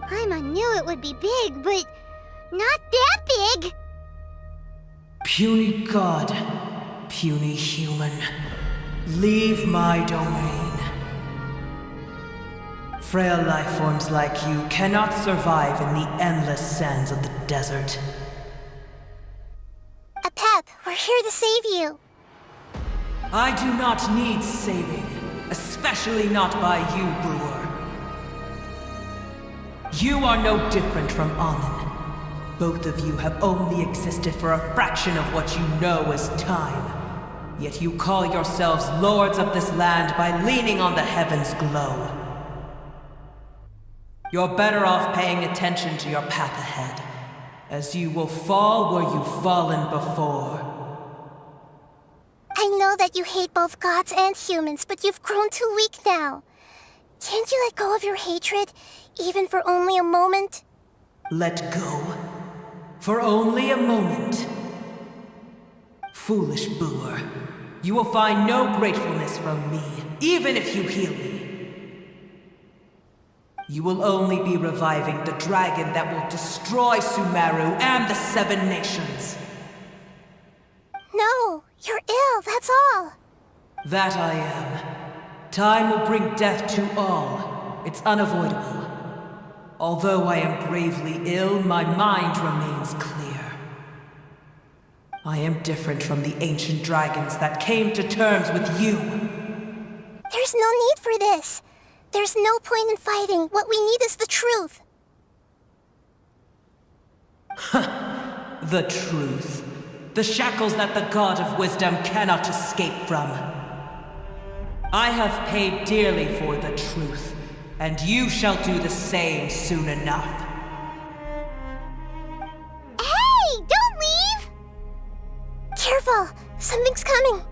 A: Paimon knew it would be big, but not that big!
I: Puny god, puny human, leave my domain. Frail life forms like you cannot survive in the endless sands of the desert.
B: A pep, we're here to save you.
I: I do not need saving, especially not by you, Brewer. You are no different from Amun. Both of you have only existed for a fraction of what you know as time. Yet you call yourselves lords of this land by leaning on the heavens' glow. You're better off paying attention to your path ahead, as you will fall where you've fallen before.
B: I know that you hate both gods and humans, but you've grown too weak now. Can't you let go of your hatred, even for only a moment?
I: Let go? For only a moment? Foolish Brewer, you will find no gratefulness from me, even if you heal me. You will only be reviving the dragon that will destroy Sumeru and the Seven Nations.
B: No, you're ill, that's all.
I: That I am. Time will bring death to all. It's unavoidable. Although I am gravely ill, my mind remains clear. I am different from the ancient dragons that came to terms with you.
B: There's no need for this. There's no point in fighting. What we need is the truth.
I: The truth. The shackles that the God of Wisdom cannot escape from. I have paid dearly for the truth, and you shall do the same soon enough.
A: Hey, don't leave!
B: Careful! Something's coming!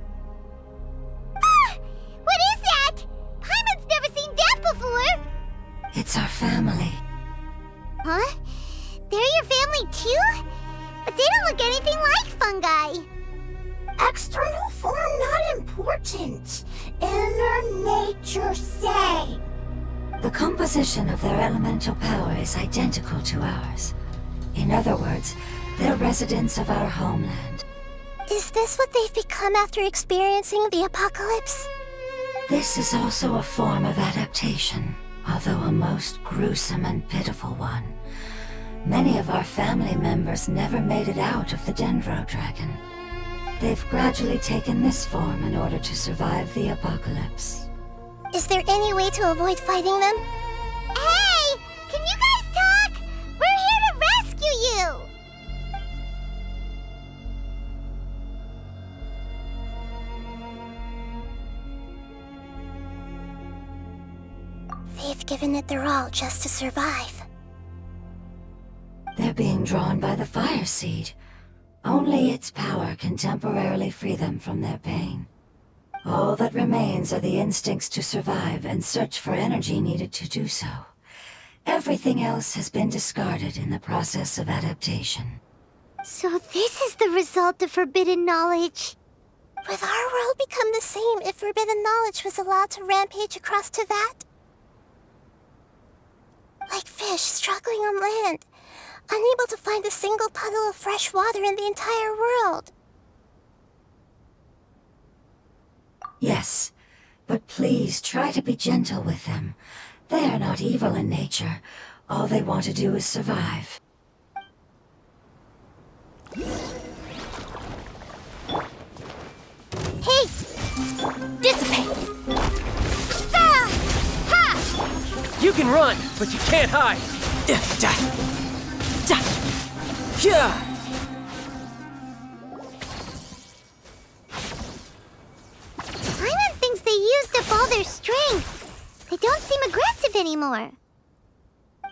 A: Ah! What is that? Paimon's never seen that before!
D: It's our family.
A: Huh? They're your family too? But they don't look anything like fungi.
G: External form not important. Inner nature same.
D: The composition of their elemental power is identical to ours. In other words, they're residents of our homeland.
B: Is this what they've become after experiencing the apocalypse?
D: This is also a form of adaptation, although a most gruesome and pitiful one. Many of our family members never made it out of the Dendro Dragon. They've gradually taken this form in order to survive the apocalypse.
B: Is there any way to avoid fighting them?
A: Hey! Can you guys talk? We're here to rescue you!
B: They've given it their all just to survive.
D: They're being drawn by the fire seed. Only its power can temporarily free them from their pain. All that remains are the instincts to survive and search for energy needed to do so. Everything else has been discarded in the process of adaptation.
A: So this is the result of forbidden knowledge.
B: Would our world become the same if forbidden knowledge was allowed to rampage across Tevat? Like fish struggling on land, unable to find a single puddle of fresh water in the entire world.
D: Yes, but please try to be gentle with them. They are not evil in nature, All they want to do is survive.
A: Hey! Dissipate! Sa! Ha!
E: You can run, but you can't hide.
A: Paimon thinks they used up all their strength. They don't seem aggressive anymore.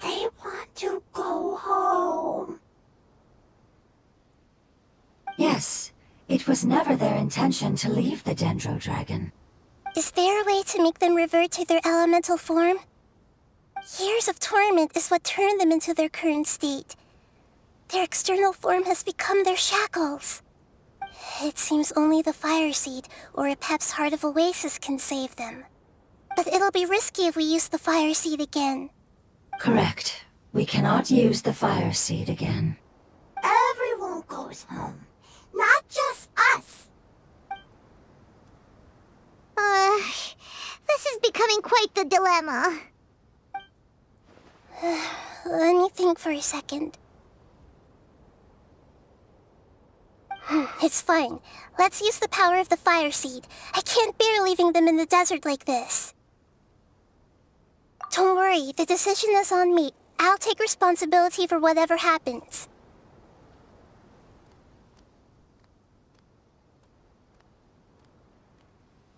G: They want to go home.
D: Yes, it was never their intention to leave the Dendro Dragon.
B: Is there a way to make them revert to their elemental form? Years of torment is what turned them into their current state. Their external form has become their shackles. It seems only the Fire Seed or a Pep's Heart of Oasis can save them. But it'll be risky if we use the Fire Seed again.
D: Correct. We cannot use the Fire Seed again.
G: Everyone goes home, not just us.
A: This is becoming quite the dilemma.
B: Let me think for a second. It's fine. Let's use the power of the Fire Seed. I can't bear leaving them in the desert like this. Don't worry, the decision is on me. I'll take responsibility for whatever happens.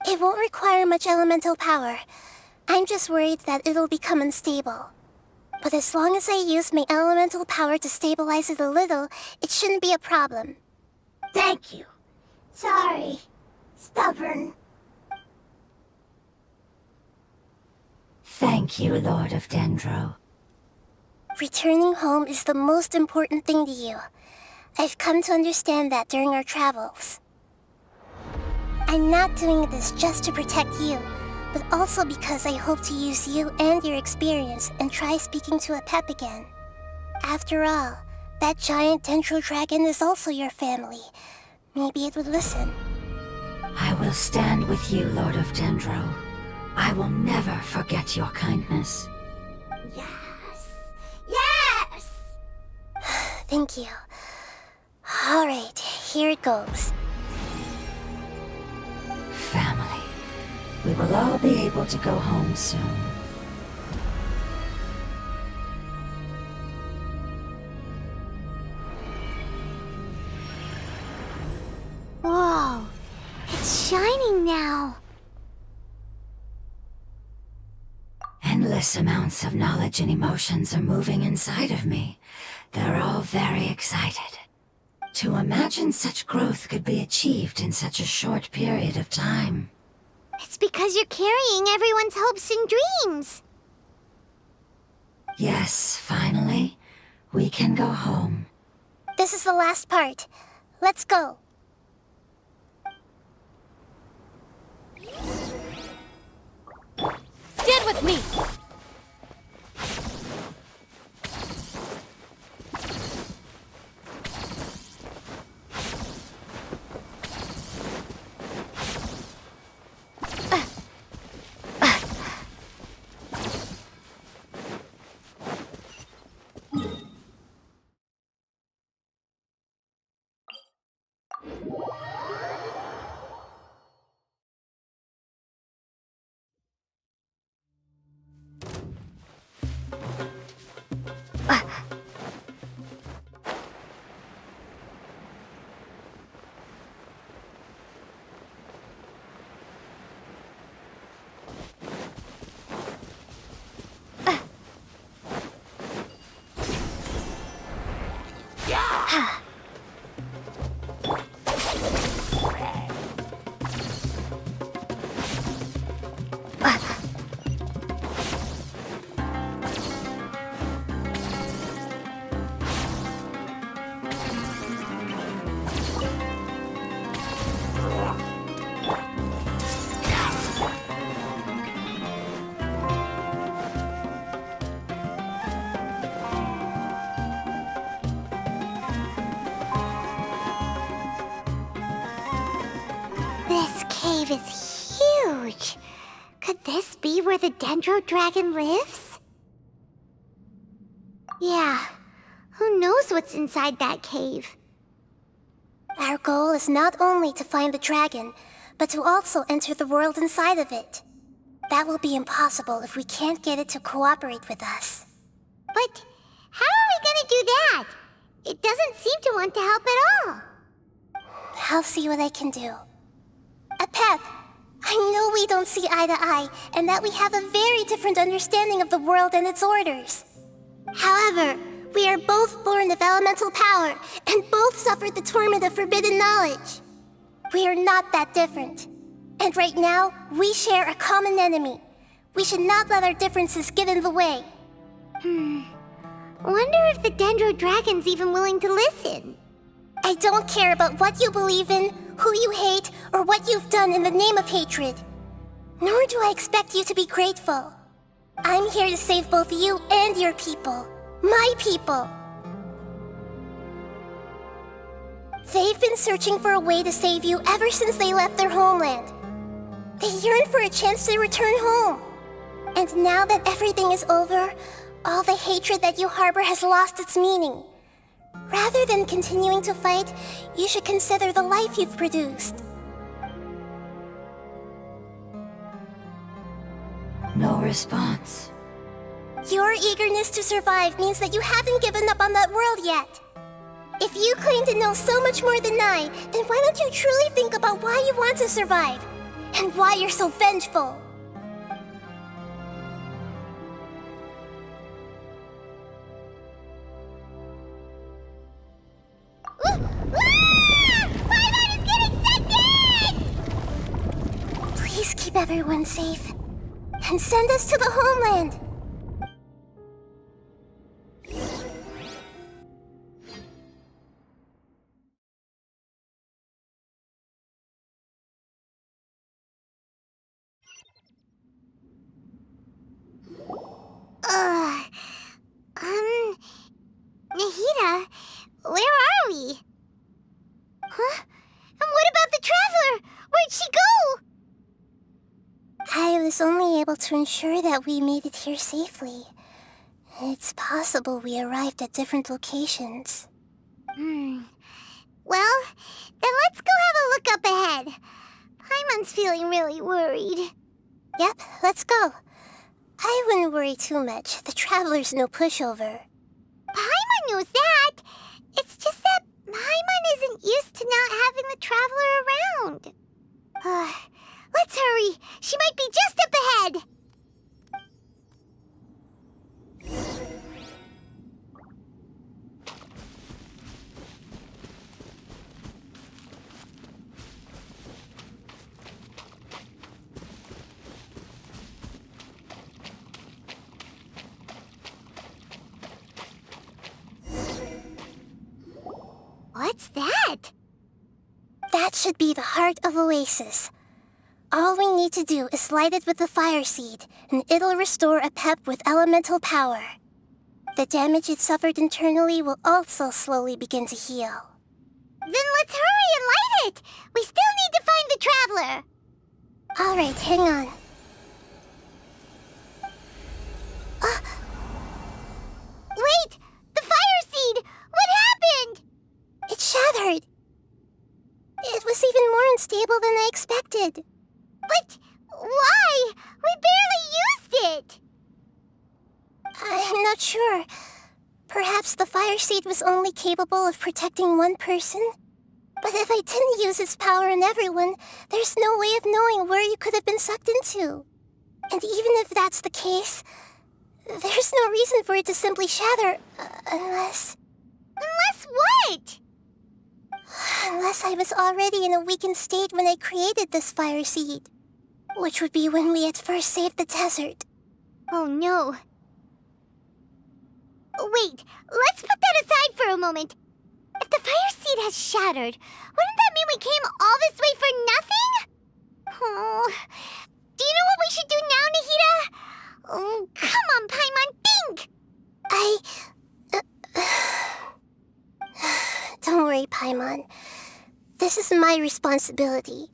B: It won't require much elemental power. I'm just worried that it'll become unstable. But as long as I use my elemental power to stabilize it a little, it shouldn't be a problem.
G: Thank you. Sorry. Stubborn.
D: Thank you, Lord of Dendro.
B: Returning home is the most important thing to you. I've come to understand that during our travels. I'm not doing this just to protect you, but also because I hope to use you and your experience and try speaking to a Pep again. After all, that giant Dendro Dragon is also your family. Maybe it would listen.
D: I will stand with you, Lord of Dendro. I will never forget your kindness.
G: Yes. Yes!
B: Thank you. All right, here it goes.
D: Family. We will all be able to go home soon.
A: Whoa, it's shining now.
D: Endless amounts of knowledge and emotions are moving inside of me. They're all very excited. To imagine such growth could be achieved in such a short period of time.
A: It's because you're carrying everyone's hopes and dreams.
D: Yes, finally, we can go home.
B: This is the last part. Let's go.
F: Stand with me!
A: This cave is huge. Could this be where the Dendro Dragon lives? Yeah, who knows what's inside that cave?
B: Our goal is not only to find the dragon, but to also enter the world inside of it. That will be impossible if we can't get it to cooperate with us.
A: But how are we gonna do that? It doesn't seem to want to help at all.
B: I'll see what I can do. Pep, I know we don't see eye to eye, and that we have a very different understanding of the world and its orders. However, we are both born of elemental power, and both suffered the torment of forbidden knowledge. We are not that different. And right now, we share a common enemy. We should not let our differences get in the way.
A: Wonder if the Dendro Dragon's even willing to listen.
B: I don't care about what you believe in, who you hate, or what you've done in the name of hatred. Nor do I expect you to be grateful. I'm here to save both you and your people. My people. They've been searching for a way to save you ever since they left their homeland. They yearn for a chance to return home. And now that everything is over, all the hatred that you harbor has lost its meaning. Rather than continuing to fight, you should consider the life you've produced.
D: No response.
B: Your eagerness to survive means that you haven't given up on that world yet. If you claim to know so much more than I, then why don't you truly think about why you want to survive? And why you're so vengeful?
A: Paimon is getting sucked in!
B: Please keep everyone safe. And send us to the homeland.
A: Nahida, where are we? Huh? And what about the Traveler? Where'd she go?
B: I was only able to ensure that we made it here safely. It's possible we arrived at different locations.
A: Well, then let's go have a look up ahead. Paimon's feeling really worried.
B: Yep, let's go. I wouldn't worry too much. The Traveler's no pushover.
A: Paimon knows that. It's just that Paimon isn't used to not having the Traveler around. Let's hurry. She might be just up ahead. What's that?
B: That should be the heart of Oasis. All we need to do is light it with the fire seed, and it'll restore a pep with elemental power. The damage it suffered internally will also slowly begin to heal.
A: Then let's hurry and light it! We still need to find the Traveler!
B: Alright, hang on.
A: Wait! The fire seed! What happened?
B: It shattered! It was even more unstable than I expected.
A: But why? We barely used it!
B: I'm not sure. Perhaps the fire seed was only capable of protecting one person? But if I didn't use its power on everyone, there's no way of knowing where you could have been sucked into. And even if that's the case, there's no reason for it to simply shatter, unless...
A: Unless what?
B: Unless I was already in a weakened state when I created this fire seed. Which would be when we at first saved the desert.
A: Oh no. Wait, let's put that aside for a moment. If the fire seed has shattered, wouldn't that mean we came all this way for nothing? Oh, do you know what we should do now, Nahida? Oh, come on, Paimon, think!
B: Don't worry, Paimon. This is my responsibility.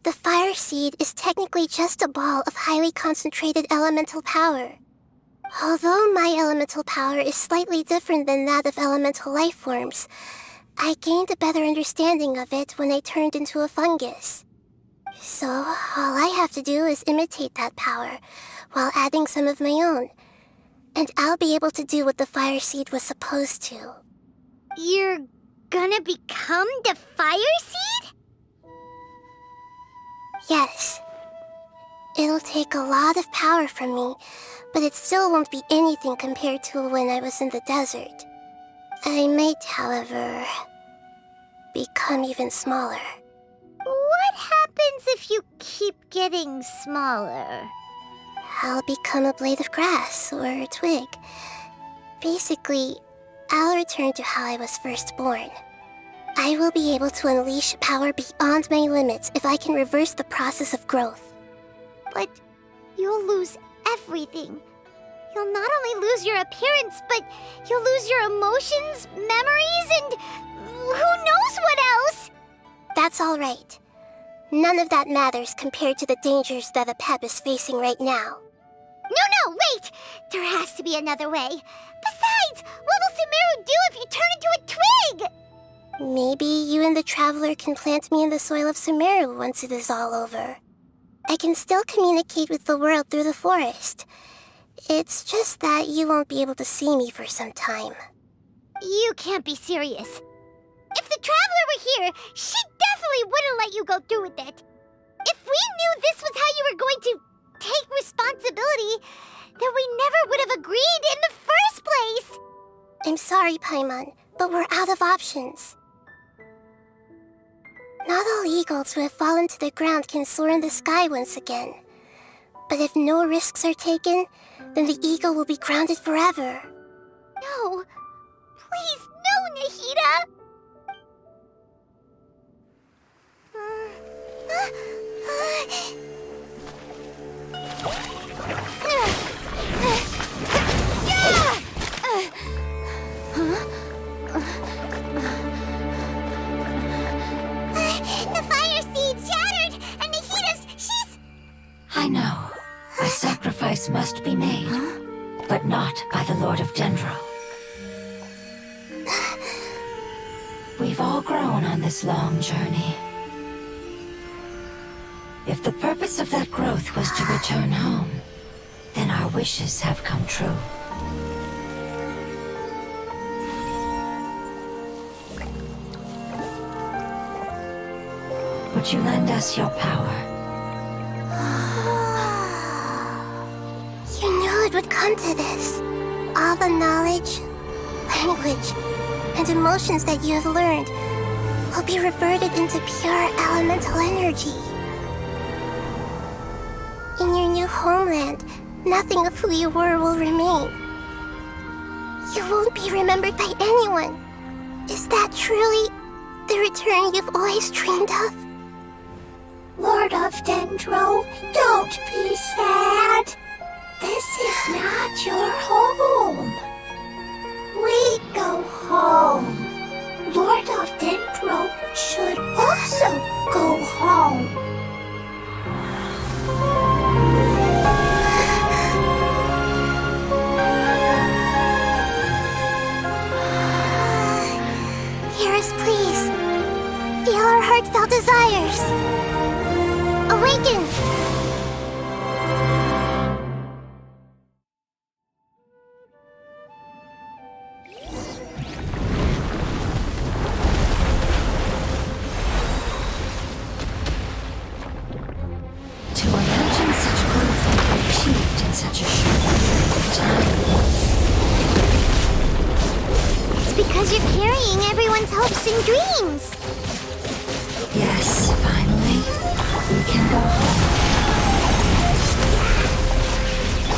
B: The fire seed is technically just a ball of highly concentrated elemental power. Although my elemental power is slightly different than that of elemental life forms, I gained a better understanding of it when I turned into a fungus. So, all I have to do is imitate that power, while adding some of my own. And I'll be able to do what the fire seed was supposed to.
A: You're gonna become the fire seed?
B: Yes. It'll take a lot of power from me, but it still won't be anything compared to when I was in the desert. I might, however, become even smaller.
A: What happens if you keep getting smaller?
B: I'll become a blade of grass or a twig. Basically, I'll return to how I was first born. I will be able to unleash power beyond my limits if I can reverse the process of growth.
A: But you'll lose everything. You'll not only lose your appearance, but you'll lose your emotions, memories, and who knows what else?
B: That's all right. None of that matters compared to the dangers that the Pep is facing right now.
A: No, wait! There has to be another way. Besides, what will Sumeru do if you turn into a twig?
B: Maybe you and the Traveler can plant me in the soil of Sumeru once it is all over. I can still communicate with the world through the forest. It's just that you won't be able to see me for some time.
A: You can't be serious. If the Traveler were here, she definitely wouldn't let you go through with it. If we knew this was how you were going to take responsibility, then we never would have agreed in the first place.
B: I'm sorry, Paimon, but we're out of options. Not all eagles who have fallen to the ground can soar in the sky once again. But if no risks are taken, then the eagle will be grounded forever.
A: No. Please, no, Nahida! The fire seed shattered, and she's...
D: I know. A sacrifice must be made, but not by the Lord of Dendro. We've all grown on this long journey. If the purpose of that growth was to return home, then our wishes have come true. Would you lend us your power?
B: You knew it would come to this. All the knowledge, language, and emotions that you have learned will be reverted into pure elemental energy. In your new homeland, nothing of who you were will remain. You won't be remembered by anyone. Is that truly the return you've always dreamed of?
G: Lord of Dendro, don't be sad. This is not your home. We go home. Lord of Dendro should also go home.
B: Hear us, please. Feel our heartfelt desires. Awaken!
D: To imagine such growth and be achieved in such a short period of time.
A: It's because you're carrying everyone's hopes and dreams.
D: Yes, finally, we can go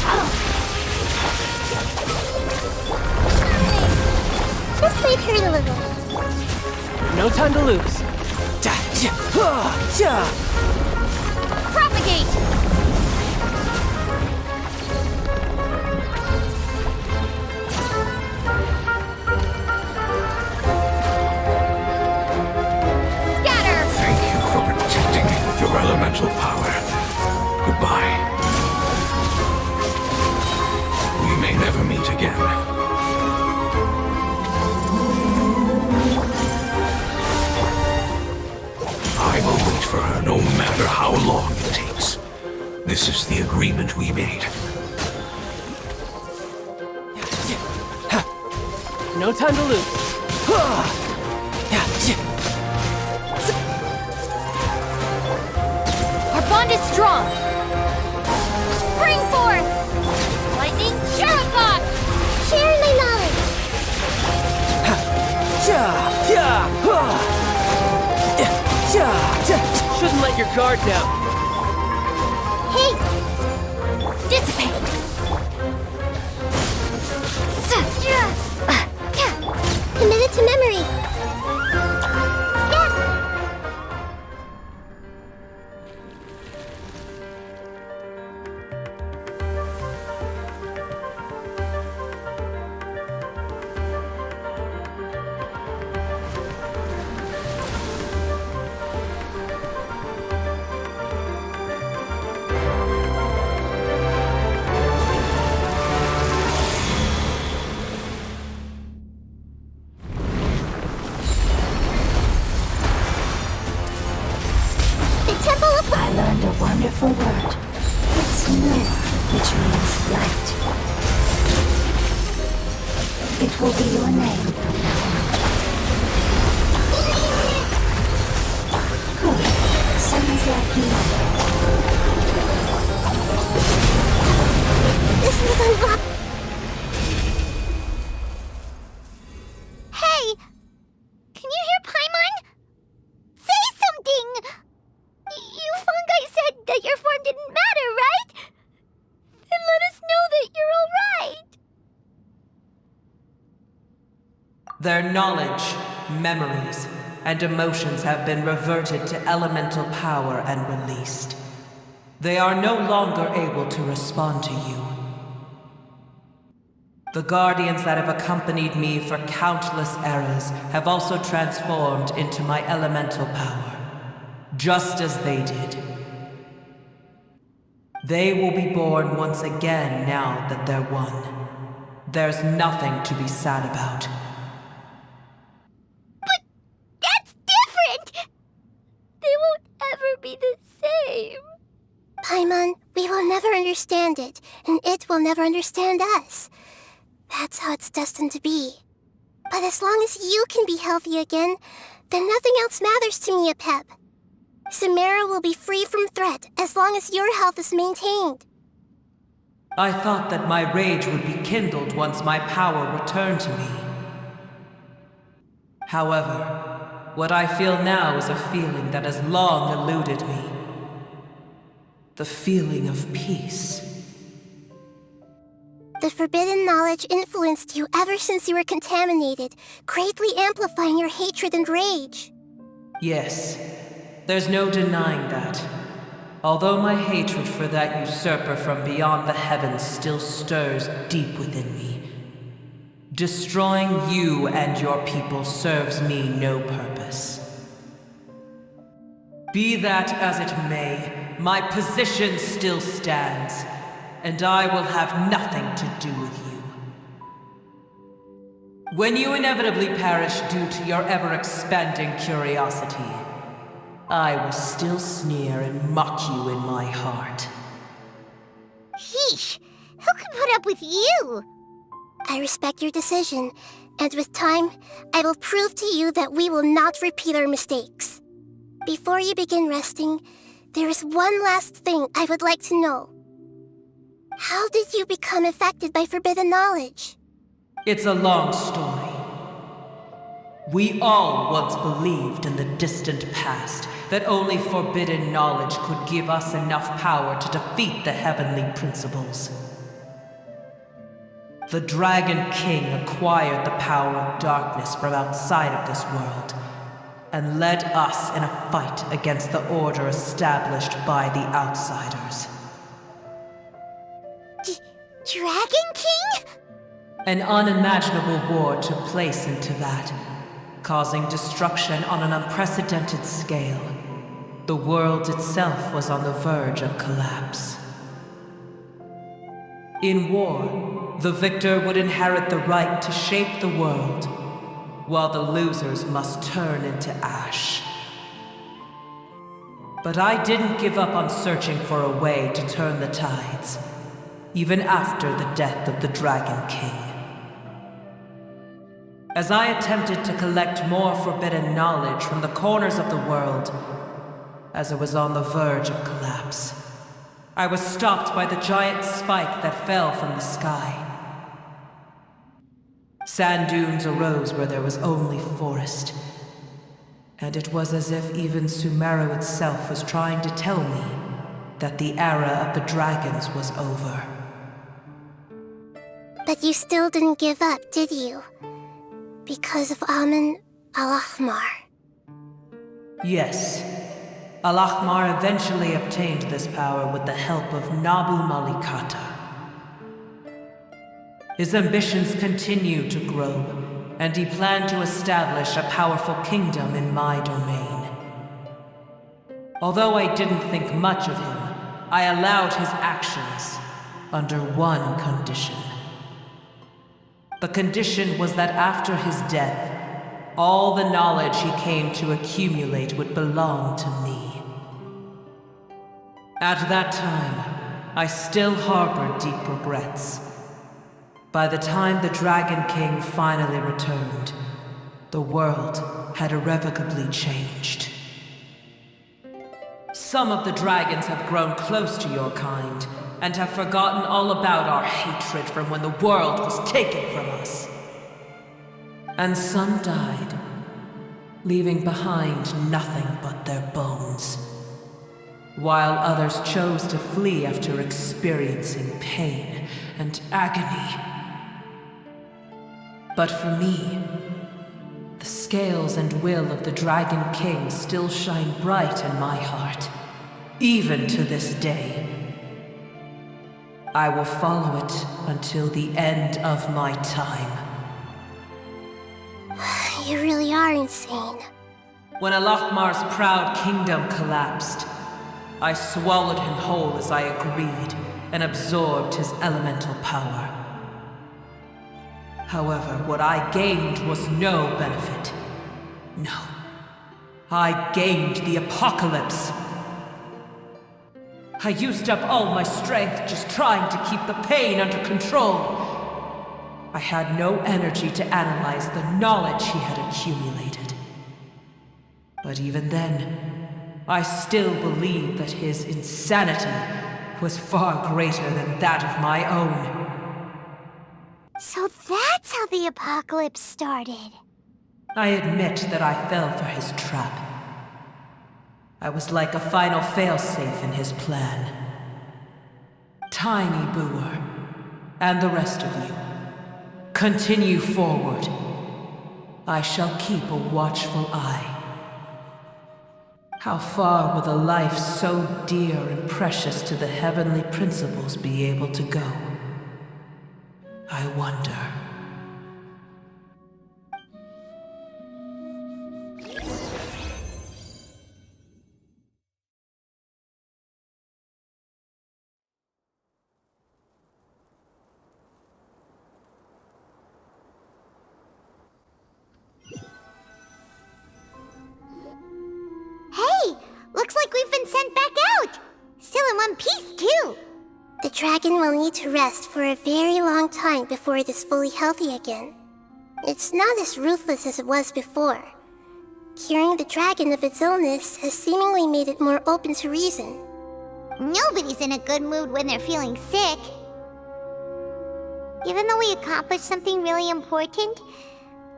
D: home.
B: This might hurt a little.
E: No time to lose.
F: Propagate! Scatter!
H: Thank you for protecting your elemental power. Goodbye. We may I will wait for her no matter how long it takes. This is the agreement we made.
E: No time to lose.
F: Our bond is strong. Spring forth! Lightning Sharapok!
A: Share my knowledge.
E: Shouldn't let your guard down.
F: Hey! Dissipate!
A: Committed to memory.
D: I learned a wonderful word. It's Nur, which means light. It will be your name from now on. Good. Sounds like you.
A: This is unlocked. Hey! Can you hear Paimon? Say something! You fungi said that your form didn't matter, right? Then let us know that you're alright.
I: Their knowledge, memories, and emotions have been reverted to elemental power and released. They are no longer able to respond to you. The guardians that have accompanied me for countless eras have also transformed into my elemental power, just as they did. They will be born once again now that they're one. There's nothing to be sad about.
A: But that's different! They won't ever be the same. Paimon, we will never understand it, and it will never understand us. That's how it's destined to be. But as long as you can be healthy again, then nothing else matters to me, Apep. Samara will be free from threat as long as your health is maintained.
I: I thought that my rage would be kindled once my power returned to me. However, what I feel now is a feeling that has long eluded me. The feeling of peace.
A: The forbidden knowledge influenced you ever since you were contaminated, greatly amplifying your hatred and rage.
I: Yes, there's no denying that. Although my hatred for that usurper from beyond the heavens still stirs deep within me, destroying you and your people serves me no purpose. Be that as it may, my position still stands, and I will have nothing to do with you. When you inevitably perish due to your ever-expanding curiosity, I will still sneer and mock you in my heart.
A: Yeesh! Who can put up with you? I respect your decision, and with time, I will prove to you that we will not repeat our mistakes. Before you begin resting, there is one last thing I would like to know. How did you become affected by forbidden knowledge?
I: It's a long story. We all once believed in the distant past that only forbidden knowledge could give us enough power to defeat the heavenly principles. The Dragon King acquired the power of darkness from outside of this world, and led us in a fight against the order established by the outsiders.
A: Dragon King?
I: An unimaginable war took place into that, causing destruction on an unprecedented scale. The world itself was on the verge of collapse. In war, the victor would inherit the right to shape the world, while the losers must turn into ash. But I didn't give up on searching for a way to turn the tides, even after the death of the Dragon King. As I attempted to collect more forbidden knowledge from the corners of the world, as it was on the verge of collapse, I was stopped by the giant spike that fell from the sky. Sand dunes arose where there was only forest, and it was as if even Sumeru itself was trying to tell me that the era of the dragons was over.
B: But you still didn't give up, did you? Because of Amun Al-Ahmar.
I: Yes. Al-Ahmar eventually obtained this power with the help of Nabu Malikata. His ambitions continued to grow, and he planned to establish a powerful kingdom in my domain. Although I didn't think much of him, I allowed his actions under one condition. The condition was that after his death, all the knowledge he came to accumulate would belong to me. At that time, I still harbored deep regrets. By the time the Dragon King finally returned, the world had irrevocably changed. Some of the dragons have grown close to your kind, and have forgotten all about our hatred from when the world was taken from us. And some died, leaving behind nothing but their bones, while others chose to flee after experiencing pain and agony. But for me, the scales and will of the Dragon King still shine bright in my heart, even to this day. I will follow it until the end of my time.
B: You really are insane.
I: When Al-Ahmar's proud kingdom collapsed, I swallowed him whole as I agreed and absorbed his elemental power. However, what I gained was no benefit. No. I gained the apocalypse. I used up all my strength just trying to keep the pain under control. I had no energy to analyze the knowledge he had accumulated. But even then, I still believed that his insanity was far greater than that of my own.
A: So that's how the apocalypse started.
I: I admit that I fell for his trap. I was like a final failsafe in his plan. Tiny Booer, and the rest of you, continue forward. I shall keep a watchful eye. How far will a life so dear and precious to the heavenly principles be able to go? I wonder.
A: Hey! Looks like we've been sent back out! Still in one piece, too!
B: The dragon will need to rest for a very long time before it is fully healthy again. It's not as ruthless as it was before. Curing the dragon of its illness has seemingly made it more open to reason.
A: Nobody's in a good mood when they're feeling sick. Even though we accomplished something really important,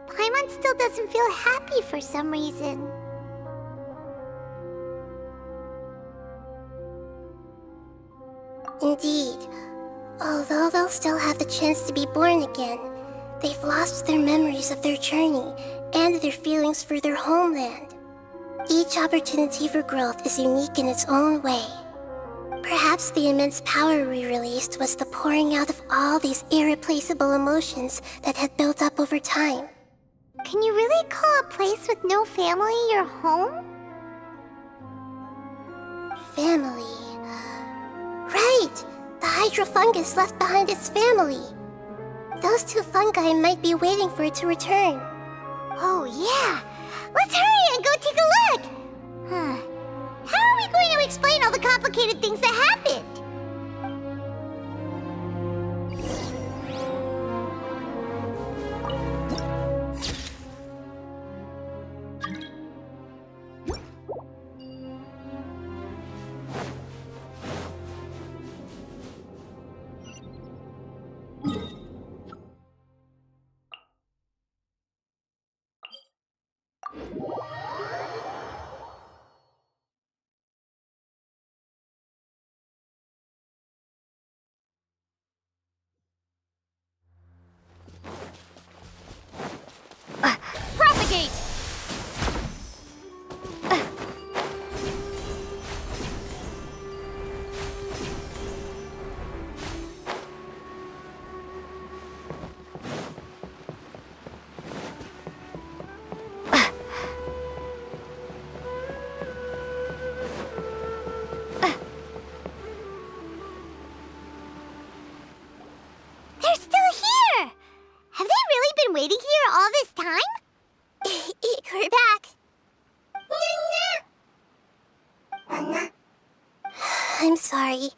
A: Paimon still doesn't feel happy for some reason.
B: Indeed. Although they'll still have the chance to be born again, they've lost their memories of their journey and their feelings for their homeland. Each opportunity for growth is unique in its own way. Perhaps the immense power we released was the pouring out of all these irreplaceable emotions that had built up over time.
A: Can you really call a place with no family your home?
B: Family. Right! The hydrofungus left behind its family. Those two fungi might be waiting for it to return.
A: Oh, yeah. Let's hurry and go take a look. How are we going to explain all the complicated things that happened?
F: Propagate!
A: They're still here! Have they really been waiting here all this time?
B: We're back. I'm sorry.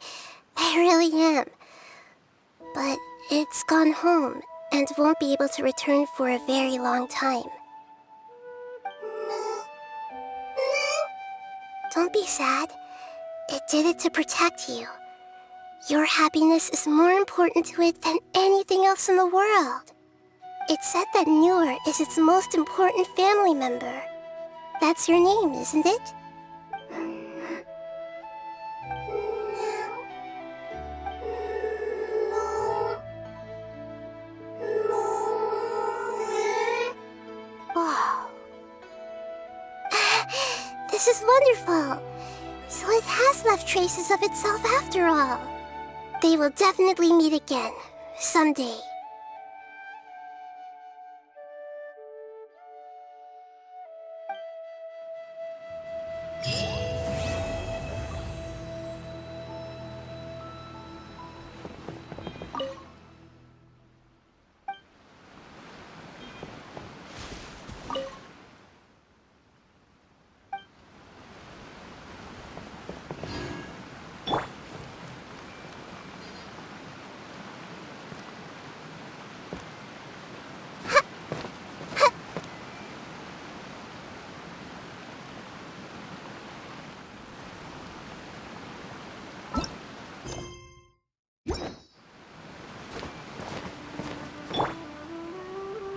B: I really am. But it's gone home and won't be able to return for a very long time. Don't be sad. It did it to protect you. Your happiness is more important to it than anything else in the world. It's said that Newer is its most important family member. That's your name, isn't it? Oh. This is wonderful. So it has left traces of itself after all. They will definitely meet again, someday.